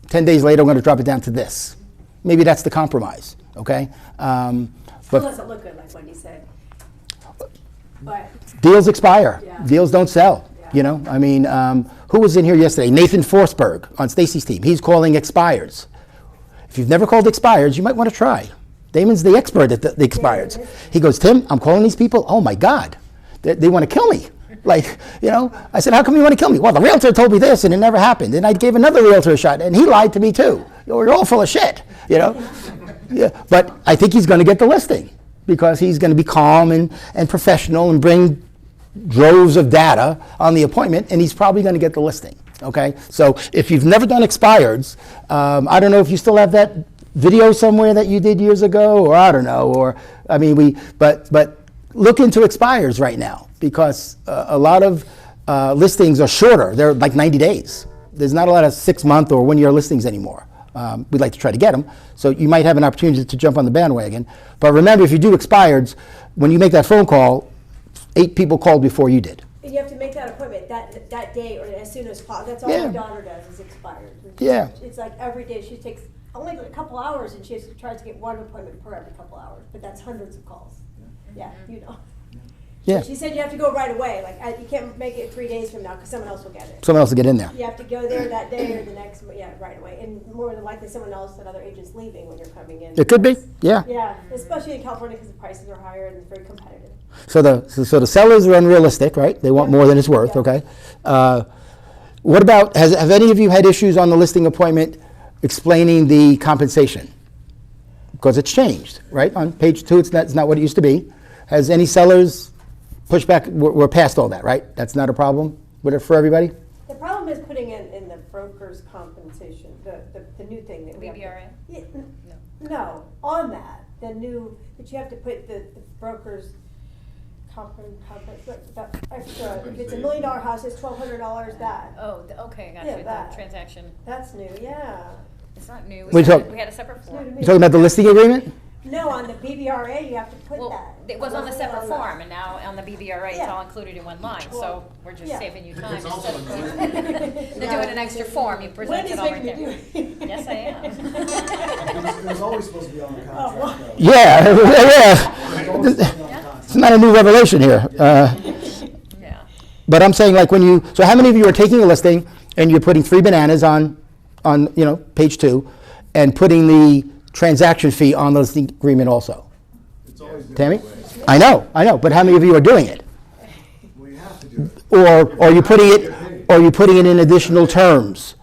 10 days later, we're going to drop it down to this. Maybe that's the compromise, okay? Still doesn't look good, like Wendy said. but Deals expire. Yeah. Deals don't sell. Yeah. You know, I mean, who was in here yesterday? Nathan Forsberg on Stacy's team. He's calling expires. If you've never called expires, you might want to try. Damon's the expert at the expireds. He goes, Tim, I'm calling these people. Oh my God, they want to kill me. Like, you know, I said, how come you want to kill me? Well, the realtor told me this and it never happened. And I gave another realtor a shot and he lied to me too. You're all full of shit, you know? Yeah, but I think he's going to get the listing because he's going to be calm and professional and bring droves of data on the appointment, and he's probably going to get the listing, okay? So if you've never done expireds, I don't know if you still have that video somewhere that you did years ago, or I don't know, or, I mean, but look into expires right now because a lot of listings are shorter. They're like 90 days. There's not a lot of 6-month or 1-year listings anymore. We'd like to try to get them, so you might have an opportunity to jump on the bandwagon. But remember, if you do expireds, when you make that phone call, 8 people called before you did. and you have to make that appointment that day or as soon as possible. That's all Yeah. my daughter does is expired. Yeah. It's like every day she takes only a couple hours and she tries to get one appointment per every couple hours, but that's hundreds of calls. Yeah, you know. Yeah. She said you have to go right away. Like you can't make it 3 days from now because someone else will get it. Someone else will get in there. You have to go there that day or the next, right away. And more than likely, someone else, that other agent's leaving when you're coming in. It could be, yeah. Yeah, especially in California because the prices are higher and it's very competitive. So the sellers are unrealistic, right? They want more than it's worth, Yeah. okay? What about, have any of you had issues on the listing appointment explaining the compensation? Because it's changed, right? On page 2, it's not what it used to be. Has any sellers pushed back? We're past all that, right? That's not a problem with it for everybody? The problem is putting in the broker's compensation, the new thing that we have. BBRA? Yeah, no, on that, that you have to put the broker's the extra, if it's $1 million house, it's $1,200, that. Oh, okay, got Yeah, you, that. the transaction. That's new, yeah. It's not new, We talk- we had a separate It's new form. to me. You talking about the listing agreement? No, on the BBRA, you have to put Well, that. it was on the separate On that. form, and now on the BBRA, it's Yeah. all included in one line, so Well, we're just yeah. saving you time It's also instead of in the they're doing an extra form, you present Wendy's it all right making me there. do it. Yes, I am. It was always supposed to be on the Oh, contract, though. Yeah, yeah. It was always supposed to be on the contract. It's not a new revelation here. Yeah. But I'm saying like so how many of you are taking a listing and you're putting 3 bananas on page 2 and putting the transaction fee on the listing agreement also? It's always been Tammy? that way. I know, but how many of you are doing it? We have to do it. Or are you putting it in additional terms?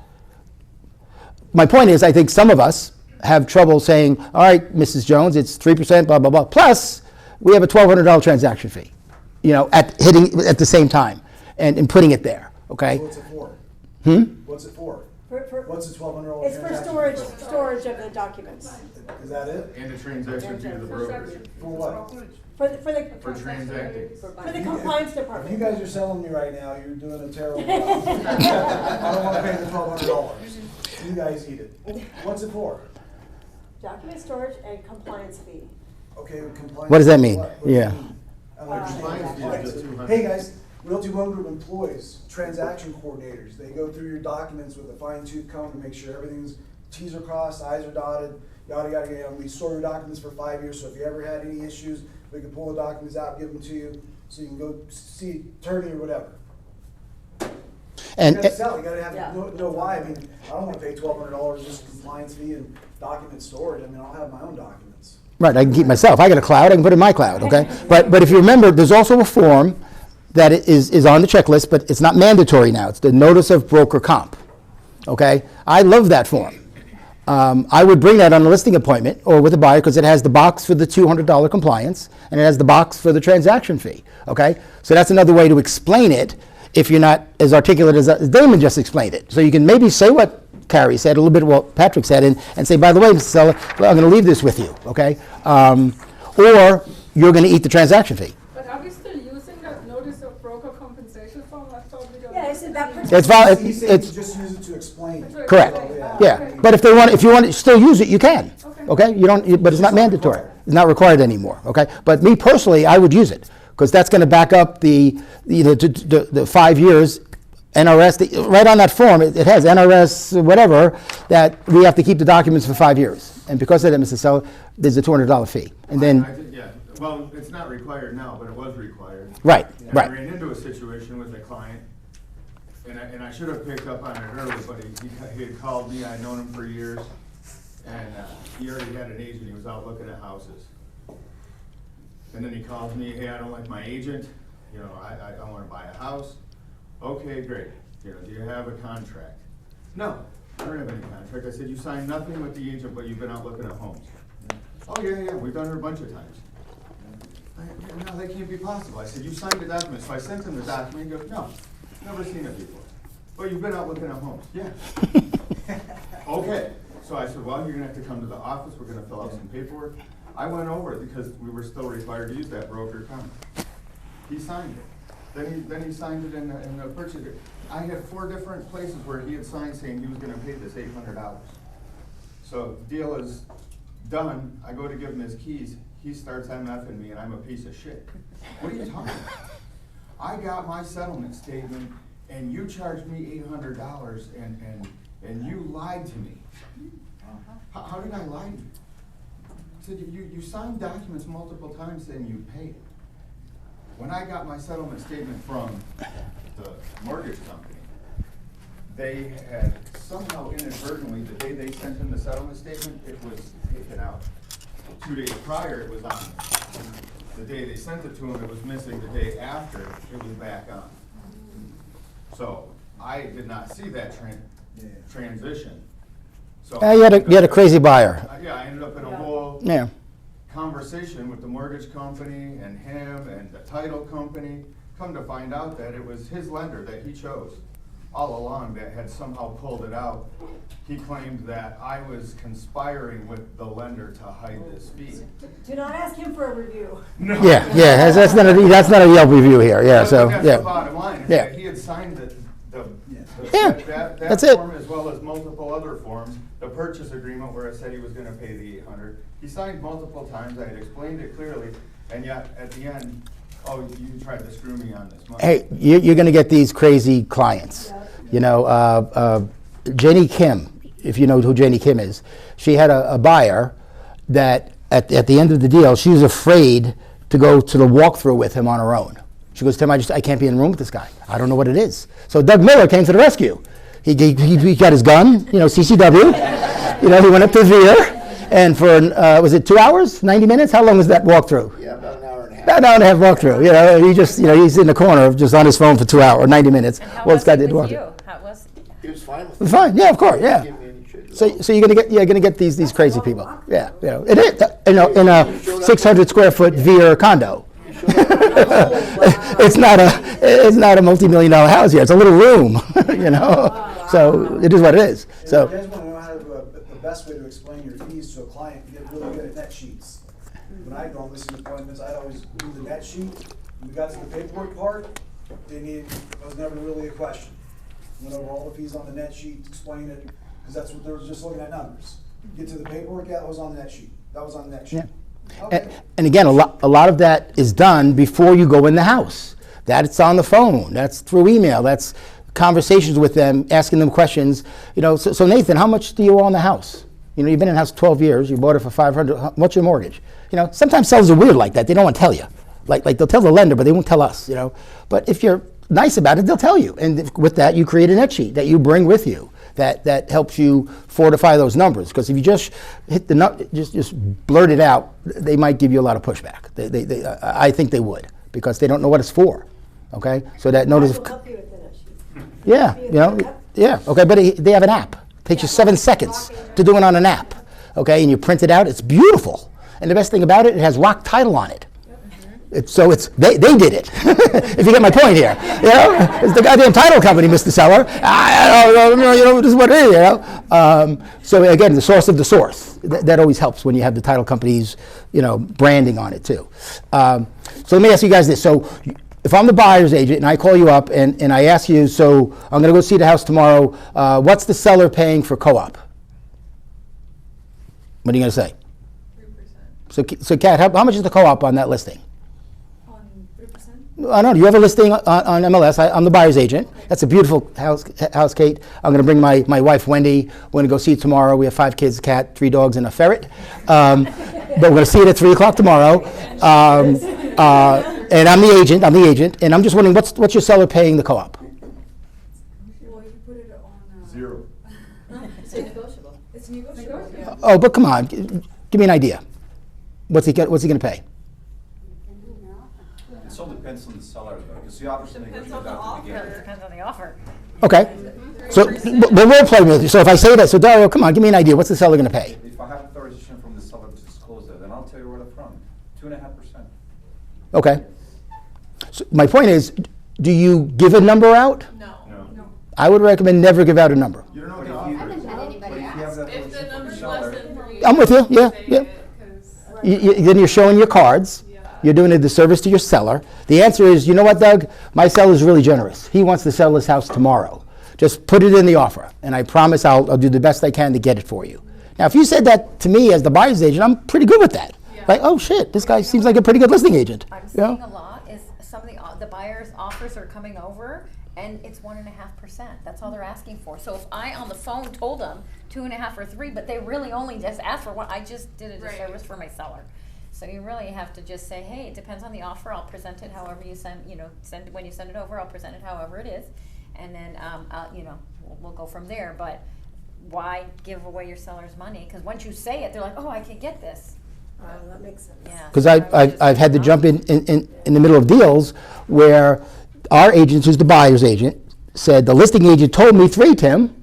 My point is, I think some of us have trouble saying, all right, Mrs. Jones, it's 3%, blah, blah, blah. Plus, we have a $1,200 transaction fee, at the same time and putting it there, okay? So what's it for? What's it for? What's the $1,200 It's for transaction? storage of the documents. Is that it? And the transaction fee to the broker. For what? For transacting. For the compliance If you department. guys are selling me right now, you're doing a terrible job. I don't wanna pay the $1,200. You guys eat it. What's it for? Document storage and compliance fee. Okay, compliance. What does that mean? What does it Yeah. mean? I don't understand. Compliance fee is just $200. Hey, guys, Realty One Group employs transaction coordinators. They go through your documents with a fine tooth comb to make sure everything's T's are crossed, I's are dotted, yada, yada, yada. We store your documents for 5 years, so if you ever had any issues, we can pull the documents out, give them to you, so you can go see attorney or whatever. You And gotta sell, you gotta Yeah. know why. I mean, I don't wanna pay $1,200 just compliance fee and document storage. I mean, I'll have my own documents. right, I can keep myself. I got a cloud, I can put it in my cloud, okay? But if you remember, there's also a form that is on the checklist, but it's not mandatory now. It's the notice of broker comp, okay? I love that form. I would bring that on a listing appointment or with a buyer because it has the box for the $200 compliance and it has the box for the transaction fee, okay? So that's another way to explain it if you're not as articulate as Damon just explained it. So you can maybe say what Carrie said, a little bit what Patrick said, and say, by the way, Mr. Seller, well, I'm going to leave this with you, okay? Or you're going to eat the transaction fee. But are we still using that notice of broker compensation form? I thought we don't. Yeah, I said that. It's valid. He's saying It's just use it to explain. correct. Yeah, but if you want to still use it, you can. Okay, but it's not mandatory. It's not required anymore. Okay, but me personally, I would use it because that's going to back up the 5 years. NRS, right on that form, it has NRS whatever, that we have to keep the documents for 5 years. And because of that, Mr. Seller, there's a $200 fee. And then, Yeah, Well, it's not required now, but it was required. Right, And I right. ran into a situation with a client, and I should have picked up on it early, but he had called me, I'd known him for years, and he already had an agent, he was out looking at houses. And then he calls me, hey, I don't like my agent, you know, I wanna buy a house. Okay, great, you know, do you have a contract? No, I don't have any contract. I said, you signed nothing with the agent, but you've been out looking at homes. Oh, yeah, we've done it a bunch of times. No, that can't be possible. I said, you signed the document. So I sent him the document. He goes, no, never seen it before. Well, you've been out looking at homes. Yeah. Okay. So I said, well, you're gonna have to come to the office. We're gonna fill out some paperwork. I went over it because we were still required to use that broker account. He signed it. Then he signed it in the purchase agreement. I had 4 different places where he had signed saying he was gonna pay this $800. So deal is done. I go to give him his keys. He starts MFing me and I'm a piece of shit. What are you talking about? I got my settlement statement and you charged me $800 and you lied to me. How did I lie to you? I said, you signed documents multiple times saying you paid. When I got my settlement statement from the mortgage company, they had somehow inadvertently, the day they sent him the settlement statement, it was taken out. 2 days prior, it was on. The day they sent it to him, it was missing. The day after, it was back on. So I did not see that transition. So You had a crazy buyer. Yeah, I ended up in a whole Yeah. conversation with the mortgage company and him and the title company. Come to find out that it was his lender that he chose all along that had somehow pulled it out. He claimed that I was conspiring with the lender to hide this fee. Do not ask him for a review. No. Yeah, that's not a Yelp review here, yeah, But so, that's yeah. the bottom line, is Yeah. that he had signed Yeah, that that's it. form as well as multiple other forms, the purchase agreement where it said he was gonna pay the $800. He signed multiple times, I had explained it clearly, and yet at the end, oh, you tried to screw me on this money. Hey, you're gonna get these crazy clients. You know, Jenny Kim, if you know who Jenny Kim is, she had a buyer that at the end of the deal, she was afraid to go to the walkthrough with him on her own. She goes, Tim, I can't be in the room with this guy. I don't know what it is. So Doug Miller came to the rescue. He got his gun, you know, CCW. You know, he went up to Veer, and for, was it 2 hours, 90 minutes? How long was that walkthrough? Yeah, about an hour and a half. About an hour and a half walkthrough. You know, he just, you know, he's in the corner just on his phone for 2 hours, 90 minutes. And how Well, was this guy it did with walkthrough. you? How was He was fine with It's fine, yeah, of course, yeah. Give me any shit. So you're gonna get these crazy people. Yeah, you know, it is, you know, in a 600 square foot Veer condo. It's not a multi-million-dollar house here. It's a little room, you know. So it is what it is. If So you guys want to know how the best way to explain your fees to a client, get really good at net sheets. When I go on listing appointments, I'd always do the net sheet. When we got to the paperwork part, it was never really a question. Went over all the fees on the net sheet, explained it, because that's what they were just looking at numbers. Get to the paperwork, yeah, that was on the net sheet. That was on the net sheet. Yeah. Okay. And again, a lot of that is done before you go in the house. That's on the phone. That's through email. That's conversations with them, asking them questions. You know, so Nathan, how much do you owe on the house? You know, you've been in the house 12 years. You bought it for $500. What's your mortgage? You know, sometimes sellers are weird like that. They don't want to tell you. Like they'll tell the lender, but they won't tell us. You know, but if you're nice about it, they'll tell you. And with that, you create a net sheet that you bring with you. That helps you fortify those numbers. Because if you just hit just blurt it out, they might give you a lot of pushback. I think they would, because they don't know what it's for. Okay, so that notice. We'll help you with the net sheet. Yeah, you know, yeah. Okay, but they have an app. It takes you 7 seconds to do it on an app. Okay, and you print it out. It's beautiful. And the best thing about it, it has Rock Title on it. So they did it. If you get my point here, you know, it's the goddamn title company, Mr. Seller. I don't know, you know, this is what it is, you know. So again, the source of the source. That always helps when you have the title company's, you know, branding on it too. So let me ask you guys this. So if I'm the buyer's agent and I call you up and I ask you, so I'm going to go see the house tomorrow. What's the seller paying for co-op? What are you going to say? 3%. So Kat, how much is the co-op on that listing? On 3%? I don't know. You have a listing on MLS. I'm the buyer's agent. That's a beautiful house, Kate. I'm going to bring my wife, Wendy. We're going to go see it tomorrow. We have 5 kids, a cat, 3 dogs, and a ferret. But we're going to see it at 3 o'clock tomorrow. And I'm the agent. And I'm just wondering, what's your seller paying the co-op? Well, you put it on, 0. it's negotiable. It's negotiable. Oh, but come on. Give me an idea. What's he going to pay? It all depends on the seller though, because the offer's negotiable at the It beginning. depends on the offer. Okay. So, but we're playing with you. So if I say that, so Dario, come on, give me an idea. What's the seller going to pay? If I have authorization from the seller to disclose that, then I'll tell you right up front, 2.5%. Okay. So my point is, do you give a number out? No. I would recommend never give out a number. You don't know But what the if you, offer is. but if you have that If the relationship with the number's seller, less than 3. I'm with you, yeah, say yeah. it, 'cause- Then you're showing your cards. You're doing a disservice to your seller. The answer is, you know what, Doug? My seller's really generous. He wants to sell his house tomorrow. Just put it in the offer, and I promise I'll do the best I can to get it for you. Now, if you said that to me as the buyer's agent, I'm pretty good with that. Like, oh shit, this guy seems like a pretty good listing agent. I'm You know? seeing a lot is some of the buyer's offers are coming over and it's 1.5%. That's all they're asking for. So if I on the phone told them 2.5 or 3, but they really only just asked for 1, I just did a disservice for my seller. So you really have to just say, hey, it depends on the offer. I'll present it however you send when you send it over. I'll present it however it is, and then we'll go from there. But why give away your seller's money? Because once you say it, they're like, oh, I can get this. That makes sense. Yeah. Because I've had to jump in the middle of deals where our agent, who's the buyer's agent, said the listing agent told me 3, Tim,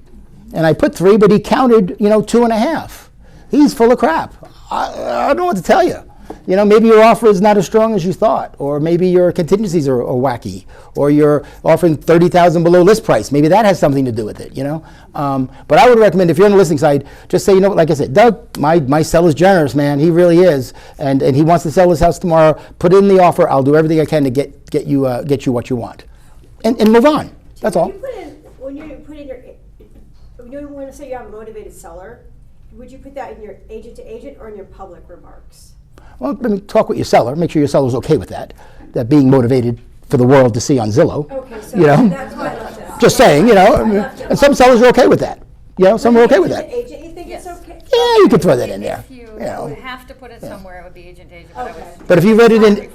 and I put 3, but he counted 2.5. He's full of crap. I don't know what to tell you. Maybe your offer is not as strong as you thought, or maybe your contingencies are wacky, or you're offering $30,000 below list price. Maybe that has something to do with it. But I would recommend if you're on the listing side, just say, like I said, Doug, my seller's generous, man. He really is, and he wants to sell his house tomorrow. Put it in the offer. I'll do everything I can to get you what you want, and move on. That's all. When you want to say you have a motivated seller, would you put that in your agent to agent or in your public remarks? Well, let me talk with your seller. Make sure your seller's okay with that being motivated for the world to see on Zillow. Okay, so You know? that's why I left it out. Just saying, and some sellers are okay with that. Some are okay with that. Agent, you think Yes. it's okay? Yeah, you could throw that in there. If you you know. have to put it somewhere, it would be agent to agent. But I Okay. was But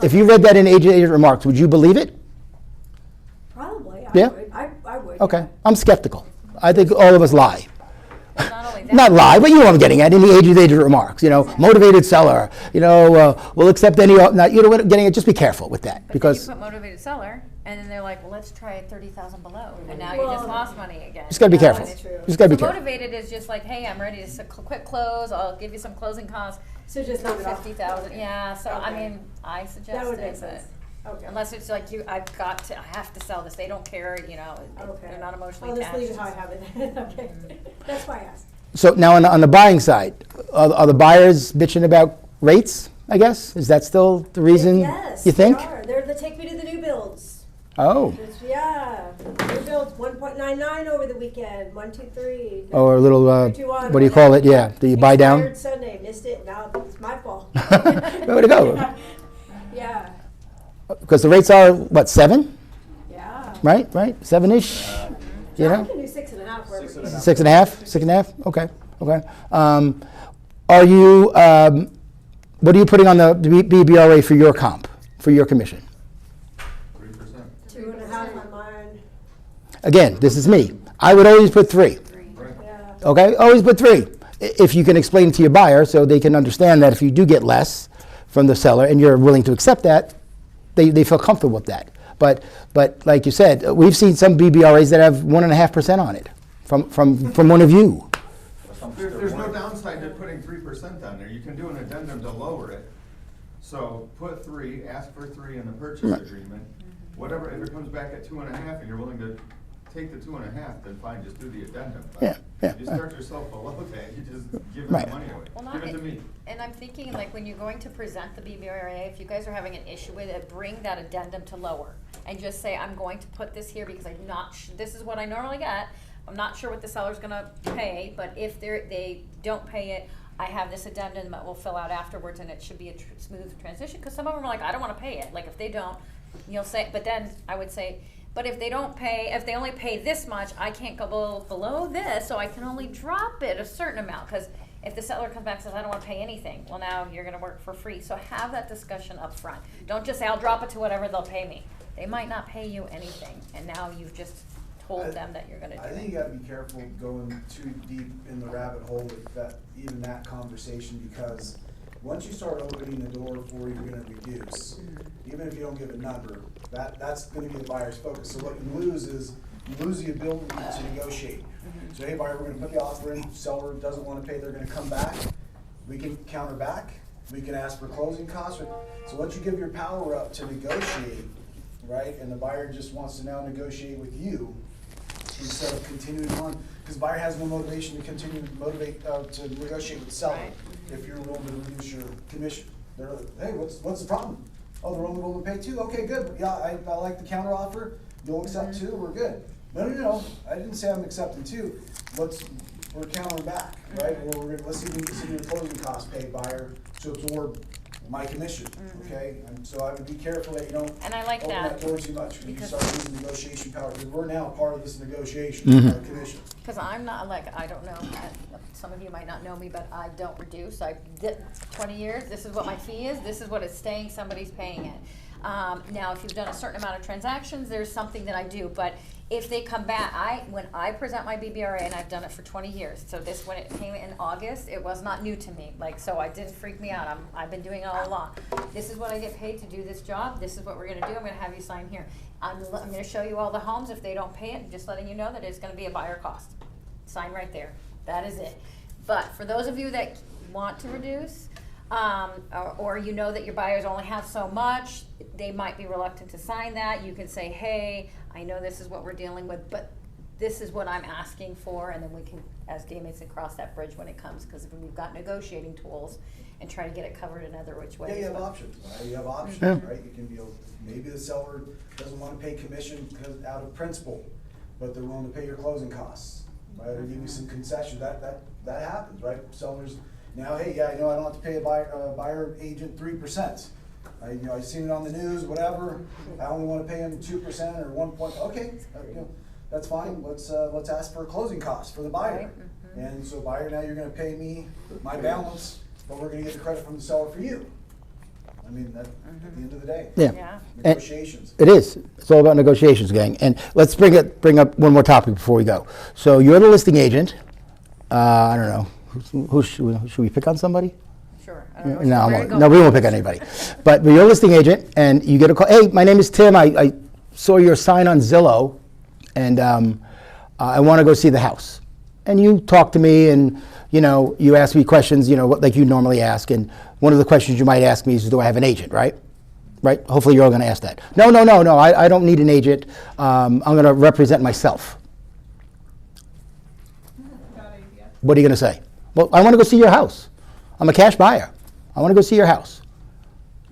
if you read that in agent remarks, would you believe it? Probably, Yeah? I would. Okay, I'm skeptical. I think all of us lie. not only that. Not lie, but you know what I'm getting at in the agent remarks. Motivated seller. We'll accept any. Not, what I'm getting at. Just be careful with that But because then you put motivated seller, and then they're like, well, let's try 30,000 below, and now you Well, just lost money again. just gotta be You know, careful. and it's- true. Just gotta be So careful. motivated is just like, hey, I'm ready to quick close. I'll give you some closing costs. So just leave it off. 50,000. Yeah. So I Okay. mean, I suggest That would make it, sense. Okay. unless it's like I have to sell this. They don't care. Okay. They're not emotionally I'll just attached. leave it how I have it. Okay. That's why I asked. So now on the buying side, are the buyers bitching about rates? I guess is that still the reason Yes, you think? they are. They're the take me to the new builds. Oh, Yeah, new builds 1.99 over the weekend. 1, 2, 3. or a little. 3, 2, 1, What do you call it? Yeah, do you buy down? Expired Sunday, missed it. Now it's my fault. Way to go! Yeah, Because the rates are what 7, yeah. right? 7-ish. You I know, can do 6.5 wherever you go. 6.5, 6.5. Okay. Are you? What are you putting on the BBRA for your comp, for your commission? 3%. 2.5 on mine. Again, this is me. I would always put 3. Yeah. Okay, always put 3. If you can explain it to your buyer so they can understand that if you do get less from the seller and you're willing to accept that, they feel comfortable with that. But like you said, we've seen some BBRAs that have 1.5% on it from one of you. There's no downside to putting 3% on there. You can do an addendum to lower it. So put 3, ask for 3 in the purchase agreement. Whatever, if it comes back at 2.5 and you're willing to take the 2.5, then fine, just do the addendum. Yeah. You start yourself below that, you just give Right. the money away. Well, Give it to me. And I'm thinking, like, when you're going to present the BBRA, if you guys are having an issue with it, bring that addendum to lower. And just say, I'm going to put this here because I'm not, this is what I normally get. I'm not sure what the seller's gonna pay, but if they don't pay it, I have this addendum that we'll fill out afterwards, and it should be a smooth transition. Because some of them are like, I don't wanna pay it. Like, if they don't, You'll say, but then I would say, but if they don't pay, if they only pay this much, I can't go below this, so I can only drop it a certain amount. Because if the seller comes back and says, I don't want to pay anything, well, now you're going to work for free. So have that discussion up front. Don't just say, I'll drop it to whatever they'll pay me. They might not pay you anything, and now you've just told them that you're going to do I it. think you gotta be careful going too deep in the rabbit hole with that, even that conversation, because once you start opening the door for you're gonna reduce, even if you don't give a number, that's gonna be the buyer's focus. So what you lose is, you lose the ability to negotiate. So, hey, buyer, we're gonna put the offer in, seller doesn't wanna pay, they're gonna come back, we can counter back, we can ask for closing costs. So once you give your power up to negotiate, right, and the buyer just wants to now negotiate with you, instead of continuing on, because buyer has no motivation to continue to to negotiate with the seller. Right. If you're willing to reduce your commission, they're like, hey, what's the problem? Oh, they're only willing to pay 2. Okay, good. Yeah, I like the counter offer. You'll accept 2. We're good. No. I didn't say I'm accepting 2. We're countering back, right? Or let's see if we can see the closing costs paid buyer to absorb my commission. Okay, and so I would be careful that you don't And I like open that, that door too much when you because- start losing negotiation power. Because we're now part of this negotiation, our commission. Because I'm not like, I don't know, some of you might not know me, but I don't reduce. I did 20 years, this is what my fee is, this is what it's staying, somebody's paying it. Now, if you've done a certain amount of transactions, there's something that I do, but if they come back, when I present my BBRA, and I've done it for 20 years, so this, when it came in August, it was not new to me, like, so it didn't freak me out, I've been doing it all along. This is what I get paid to do this job, this is what we're gonna do, I'm gonna have you sign here. I'm gonna show you all the homes, if they don't pay it, just letting you know that it's gonna be a buyer cost. Sign right there, that is it. But for those of you that want to reduce, or you know that your buyers only have so much, they might be reluctant to sign that. You can say, hey, I know this is what we're dealing with, but this is what I'm asking for, and then we can, as Damon said, cross that bridge when it comes, because we've got negotiating tools and try to get it covered in other which ways. Yeah, you have but- options, right? You have options, Yeah. right? You can be, maybe the seller doesn't want to pay commission because out of principle, but they're willing to pay your closing costs, right? Or give you some concession, that happens, right? Sellers, now, hey, yeah, I know I don't have to pay a buyer agent 3%. I've seen it on the news, whatever, I only want to pay him 2% or 1 point, okay, that's fine, let's ask for a closing cost for the buyer. Right, And so buyer, now you're gonna pay me my balance, but we're gonna get the credit from the seller for you. I mean, at the end of the day. Yeah. Yeah. Negotiations. It is. It's all about negotiations, gang. And let's bring up one more topic before we go. So you're the listing agent. I don't know. Who should we pick on somebody? Sure. I No, don't know where to go. no, we won't pick on anybody. But you're a listing agent, and you get a call. Hey, my name is Tim. I saw your sign on Zillow, and I want to go see the house. And you talk to me, and you ask me questions, like you normally ask. And one of the questions you might ask me is, do I have an agent, right? Right? Hopefully you're all going to ask that. No. I don't need an agent. I'm going to represent myself. Bad idea. What are you going to say? Well, I want to go see your house. I'm a cash buyer. I want to go see your house.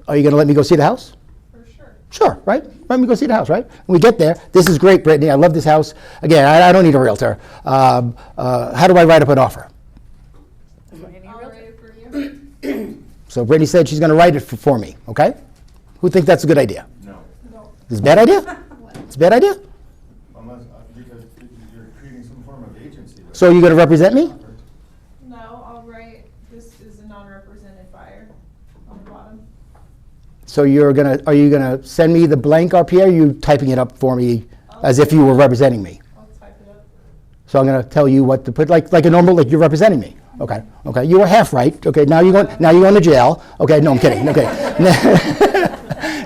Are you going to let me go see the house? For sure. Sure, right? Let me go see the house, right? When we get there, this is great, Brittany. I love this house. Again, I don't need a realtor. How do I write up an offer? I'll write it for you. So Brittany said she's going to write it for me, okay? Who thinks that's a good idea? No, No. It's a bad idea? It's a bad idea? unless, because you're creating some form of agency. So you're going to represent me? No, I'll write, this is a non-represented buyer on the bottom. So are you going to send me the blank RPA, or are you typing it up for me as if you were representing me? I'll type it up. So I'm going to tell you what to put, like a normal, like you're representing me. Okay. You were half right. Okay. Now you're going to jail. Okay. No, I'm kidding. Okay.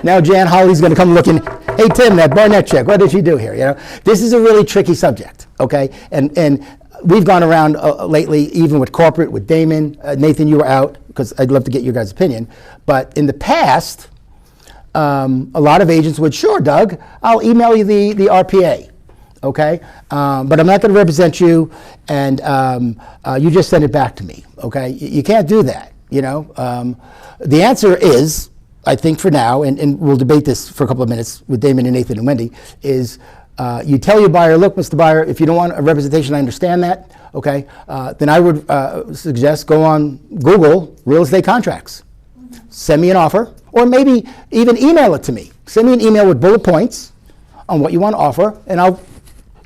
Now Jan Holly's going to come looking. Hey Tim, that Barnett chick, what did she do here? This is a really tricky subject. Okay. And we've gone around lately, even with corporate, with Damon, Nathan. You were out because I'd love to get your guys' opinion. But in the past, a lot of agents would, sure, Doug, I'll email you the RPA. Okay, but I'm not going to represent you, and you just send it back to me. Okay, you can't do that. The answer is, I think for now, and we'll debate this for a couple of minutes with Damon and Nathan and Wendy, is you tell your buyer, look, Mr. Buyer, if you don't want a representation, I understand that. Okay, then I would suggest go on Google real estate contracts. Send me an offer, Or maybe even email it to me. Send me an email with bullet points on what you want to offer, and I'll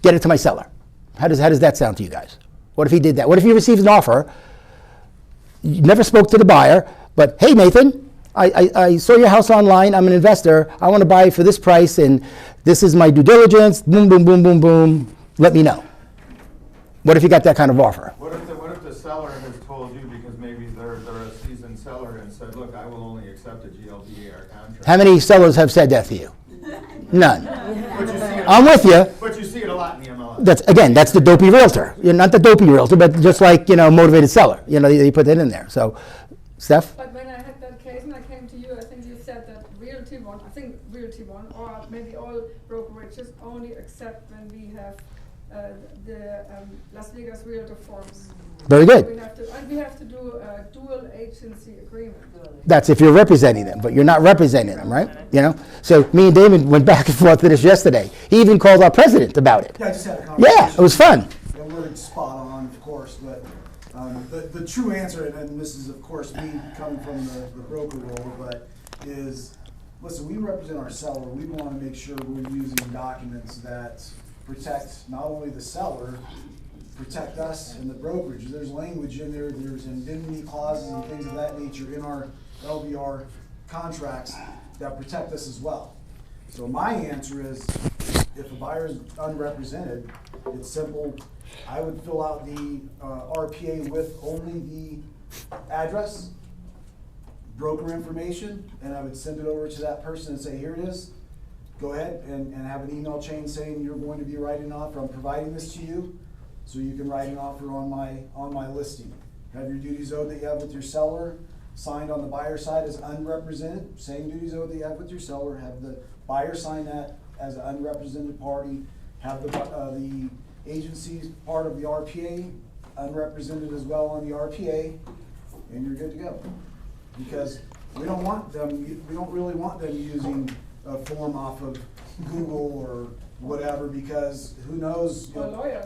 get it to my seller. How does that sound to you guys? What if he did that? What if you received an offer, you never spoke to the buyer, but hey, Nathan, I saw your house online. I'm an investor. I want to buy for this price, and this is my due diligence. Boom, boom, boom, boom, boom. Let me know. What if you got that kind of offer? What if the seller has told you, because maybe they're a seasoned seller, and said, look, I will only accept a GLBAR contract? How many sellers have said that to you? None. But you see it- I'm with you. But you see it a lot in the MLS. That's the dopey realtor. You're not the dopey realtor, but just like, motivated seller. They put that in there. So, Steph? But when I had that case and I came to you, I think you said that Realty One, or maybe all brokerages only accept when we have the Las Vegas Realtor forms. Very good. We have to do a dual agency agreement. That's if you're representing them, but you're not representing them, right? So me and David went back and forth with this yesterday. He even called our president about it. Yeah, I just had a conversation. Yeah, it was fun. Yeah, we're spot on, of course, but the true answer, and this is, of course, me coming from the broker role, but is, listen, we represent our seller. We want to make sure we're using documents that protect not only the seller, protect us and the brokerage. There's language in there, there's indemnity clauses and things of that nature in our LVR contracts that protect us as well. So my answer is, if a buyer is unrepresented, it's simple. I would fill out the RPA with only the address, broker information, and I would send it over to that person and say, here it is. Go ahead and have an email chain saying you're going to be writing an offer. I'm providing this to you, so you can write an offer on my listing. Have your duties owed that you have with your seller signed on the buyer side as unrepresented. Same duties owed that you have with your seller. Have the buyer sign that as an unrepresented party. Have the agency's part of the RPA unrepresented as well on the RPA, and you're good to go. Because we don't really want them using a form off of Google or whatever, because who knows, Or lawyers.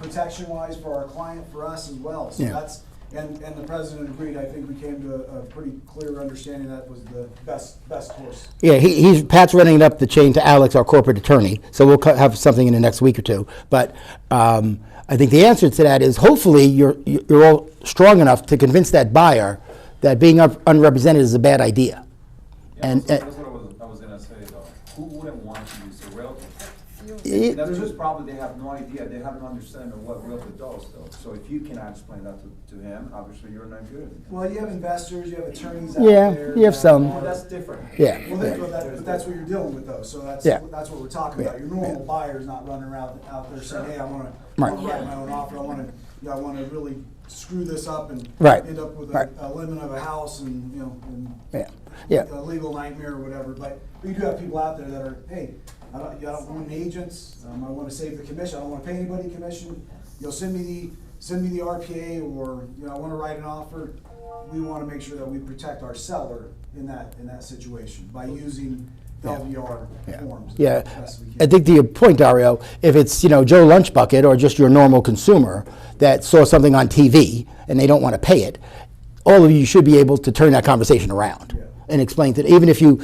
protection wise for our client, for us as well. So Yeah. that's, and the president agreed. I think we came to a pretty clear understanding that was the best course. Yeah, Pat's running it up the chain to Alex, our corporate attorney, so we'll have something in the next week or two. But I think the answer to that is hopefully you're all strong enough to convince that buyer that being unrepresented is a bad idea. Yeah, And- that's what I was gonna say though. Who wouldn't want to use a realtor? That's just probably they have no idea, they have no understanding of what realtor does though. So if you cannot explain that to him, obviously you're not good. Well, you have investors, you have attorneys out Yeah, there. you have that- some. Well, that's different. Yeah. Well, but that's what you're dealing with though, so that's Yeah. what we're talking about. Your normal buyer's not running around out there saying, hey, I wanna Right. write my own offer, I wanna really screw this up and Right. end up with Right. a limit of a house and, Yeah, yeah. a legal nightmare or whatever. But you do have people out there that are, hey, I don't want agents, I wanna save the commission, I don't wanna pay anybody commission. Send me the RPA, or, I wanna write an offer. We wanna make sure that we protect our seller in that situation by using LVR forms. Yeah, as best we can. I think to your point, Dario, if it's, Joe Lunchbucket or just your normal consumer that saw something on TV and they don't want to pay it, all of you should be able to turn that conversation around and explain that even if you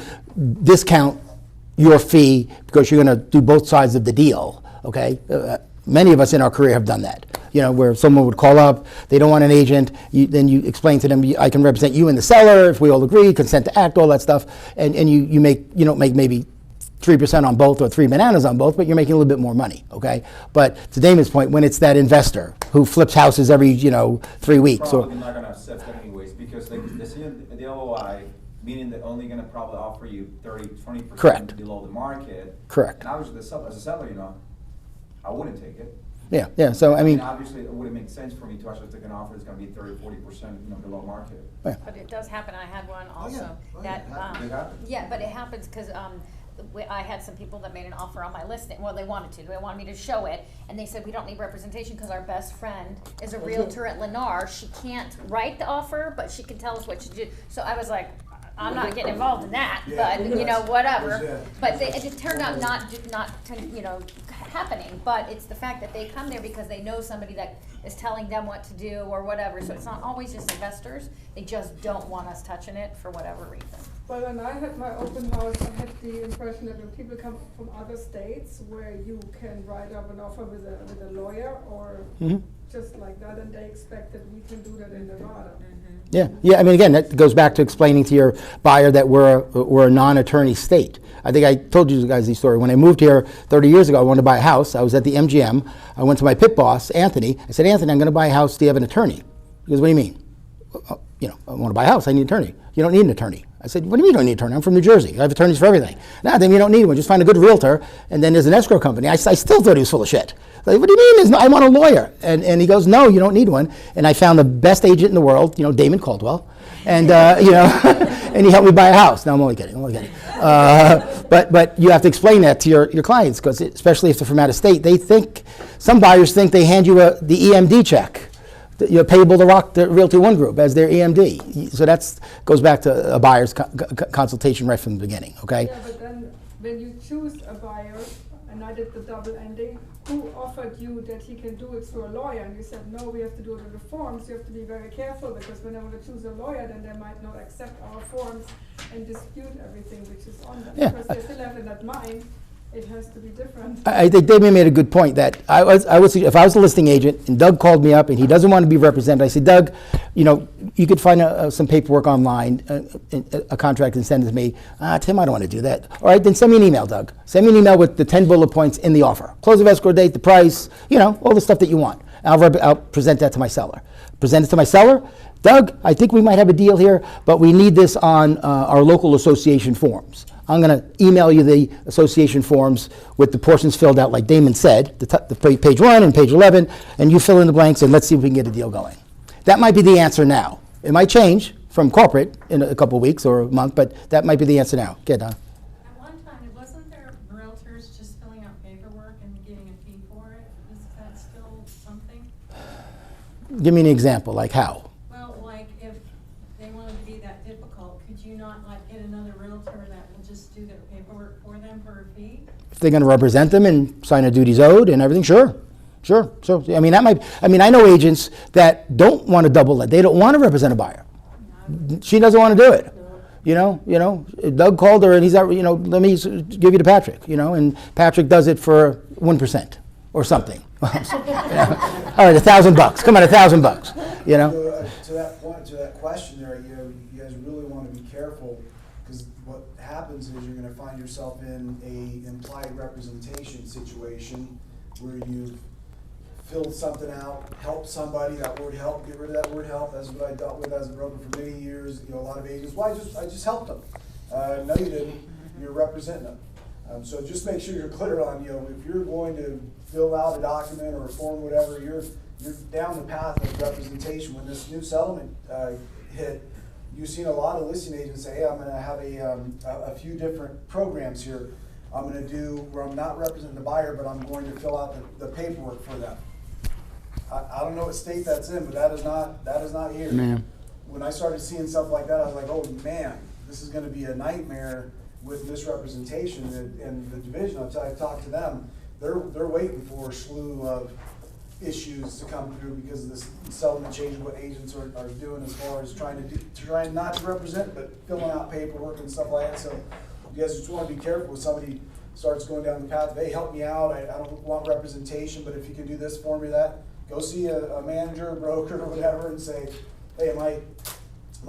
discount your fee because you're going to do both sides of the deal, okay? Many of us in our career have done that. Where someone would call up, they don't want an agent, then you explain to them, I can represent you and the seller if we all agree, consent to act, all that stuff, and you don't make maybe 3% on both or 3 bananas on both, but you're making a little bit more money, okay? But to Damon's point, when it's that investor who flips houses every 3 weeks, Probably not gonna accept it anyways, because they see the LOI, meaning they're only gonna probably offer you 30-20% Correct. below the market. Correct. And obviously, as a seller, I wouldn't take it. Yeah. So I mean, Obviously, it wouldn't make sense for me to actually take an offer that's gonna be 30-40%, below market. But it does happen. I had one also. That, It happens. yeah, but it happens because I had some people that made an offer on my listing. Well, they wanted to. They wanted me to show it, and they said we don't need representation because our best friend is a realtor at Lennar. She can't write the offer, but she can tell us what to do. So I was like, I'm not getting involved in that, Yeah, but whatever. yeah. But it turned out not happening. But it's the fact that they come there because they know somebody that is telling them what to do or whatever. So it's not always just investors. They just don't want us touching it for whatever reason. Well, when I had my open house, I had the impression that when people come from other states where you can write up an offer with a lawyer or just like that, and they expect that we can do that in Nevada. Yeah. I mean, again, that goes back to explaining to your buyer that we're a non-attorney state. I think I told you guys the story. When I moved here 30 years ago, I wanted to buy a house. I was at the MGM. I went to my pit boss, Anthony. I said, Anthony, I'm going to buy a house. Do you have an attorney? He goes, what do you mean? I want to buy a house. I need an attorney. You don't need an attorney. I said, what do you mean you don't need an attorney? I'm from New Jersey. I have attorneys for everything. No, then you don't need one. Just find a good realtor, and then there's an escrow company. I still thought he was full of shit. Like, what do you mean? I want a lawyer. And he goes, no, you don't need one. And I found the best agent in the world, Damon Caldwell. And, and he helped me buy a house. No, I'm only kidding. But you have to explain that to your clients, because especially if they're from out of state, some buyers think they hand you the EMD check. You're payable to the Realty One Group as their EMD. So that goes back to a buyer's consultation right from the beginning, okay? Yeah, but then when you choose a buyer, and I did the double ending, who offered you that he can do it through a lawyer? And you said, no, we have to do it in the forms. You have to be very careful, because when I want to choose a lawyer, then they might not accept our forms and dispute everything which is on them. Yeah. Because they still have in that mind, it has to be different. I think Damien made a good point that if I was a listing agent and Doug called me up and he doesn't want to be represented, I said, Doug, you could find some paperwork online, a contract, and send it to me. Tim, I don't want to do that. All right, then send me an email, Doug. Send me an email with the 10 bullet points in the offer. Close of escrow date, the price, all the stuff that you want. I'll present that to my seller. Present it to my seller. Doug, I think we might have a deal here, but we need this on our local association forms. I'm going to email you the association forms with the portions filled out like Damon said, the page 1 and page 11, and you fill in the blanks and let's see if we can get a deal going. That might be the answer now. It might change from corporate in a couple of weeks or a month, but that might be the answer now. Get Don. At one time, wasn't there realtors just filling out paperwork and getting a fee for it? Is that still something? Give me an example, like how? Well, like if they wanted to be that difficult, could you not get another realtor that will just do their paperwork for them for a fee? If they're going to represent them and sign a duties owed and everything, sure. So, I know agents that don't want to double it. They don't want to represent a buyer. She doesn't want to do it. Doug called her and he's out, let me give you to Patrick, and Patrick does it for 1% or something. All right, $1,000. Come on, $1,000. To that point, to that question there, you guys really want to be careful, because what happens is you're going to find yourself in a implied representation situation where you've filled something out, helped somebody. That word help, get rid of that word help. That's what I dealt with as a broker for many years. A lot of agents, well, I just helped them. No, you didn't. You're representing them. So just make sure you're clear on, if you're going to fill out a document or a form, whatever, you're down the path of representation. When this new settlement hit, you've seen a lot of listing agents say, hey, I'm going to have a few different programs here. I'm going to do where I'm not representing the buyer, but I'm going to fill out the paperwork for them. I don't know what state that's in, but that is not here. Man. When I started seeing stuff like that, I was like, oh man, this is going to be a nightmare with misrepresentation. And the division, I talked to them, they're waiting for a slew of issues to come through because of this settlement change of what agents are doing as far as trying not to represent, but filling out paperwork and stuff like that. So you guys just want to be careful if somebody starts going down the path of, hey, help me out, I don't want representation, but if you can do this for me, that, go see a manager, a broker, or whatever, and say, hey, am I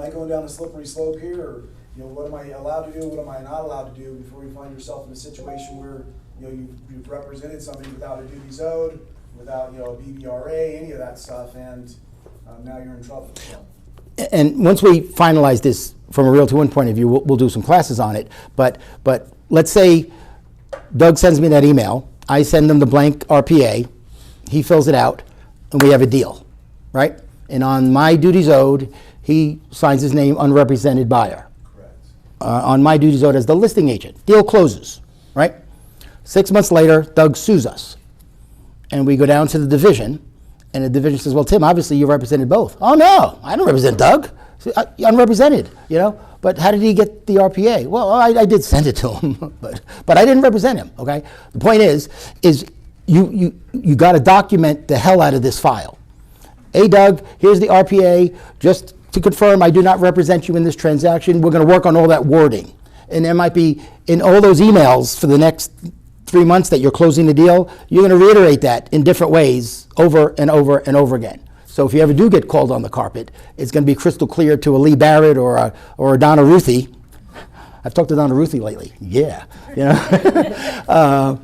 going down a slippery slope here, or what am I allowed to do, what am I not allowed to do, before you find yourself in a situation where you've represented somebody without a duties owed, without a BBRA, any of that stuff, and now you're in trouble. So. And once we finalize this from a Realty One point of view, we'll do some classes on it. But let's say Doug sends me that email, I send him the blank RPA, he fills it out, and we have a deal, right? And on my duties owed, he signs his name, unrepresented buyer. Correct. On my duties owed as the listing agent. Deal closes, right? 6 months later, Doug sues us. And we go down to the division, and the division says, well, Tim, obviously you represented both. Oh, no, I don't represent Doug. Unrepresented, But how did he get the RPA? Well, I did send it to him, but I didn't represent him, okay? The point is you got to document the hell out of this file. Hey, Doug, here's the RPA. Just to confirm I do not represent you in this transaction. We're going to work on all that wording. And there might be, in all those emails for the next 3 months that you're closing the deal, you're going to reiterate that in different ways over and over and over again. So if you ever do get called on the carpet, it's going to be crystal clear to a Lee Barrett or a Donna Ruthie. I've talked to Donna Ruthie lately. Yeah. You know?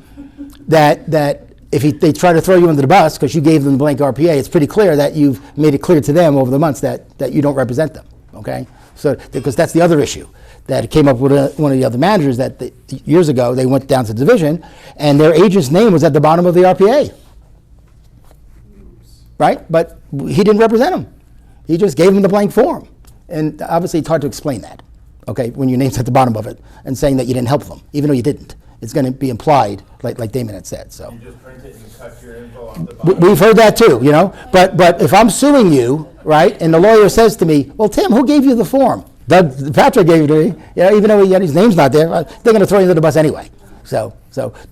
that if they try to throw you under the bus because you gave them the blank RPA, it's pretty clear that you've made it clear to them over the months that you don't represent them, okay? So, because that's the other issue, that it came up with one of the other managers that years ago, they went down to the division, and their agent's name was at the bottom of the RPA, right? But he didn't represent them. He just gave them the blank form. And obviously, it's hard to explain that, okay, when your name's at the bottom of it and saying that you didn't help them, even though you didn't. It's going to be implied, like Damon had said. So You just print it and cut your info off the bottom. we've heard that too, you know. But if I'm suing you, right, and the lawyer says to me, "Well, Tim, who gave you the form?" Doug Patrick gave it to me. You know, even though his name's not there, they're going to throw you under the bus anyway. So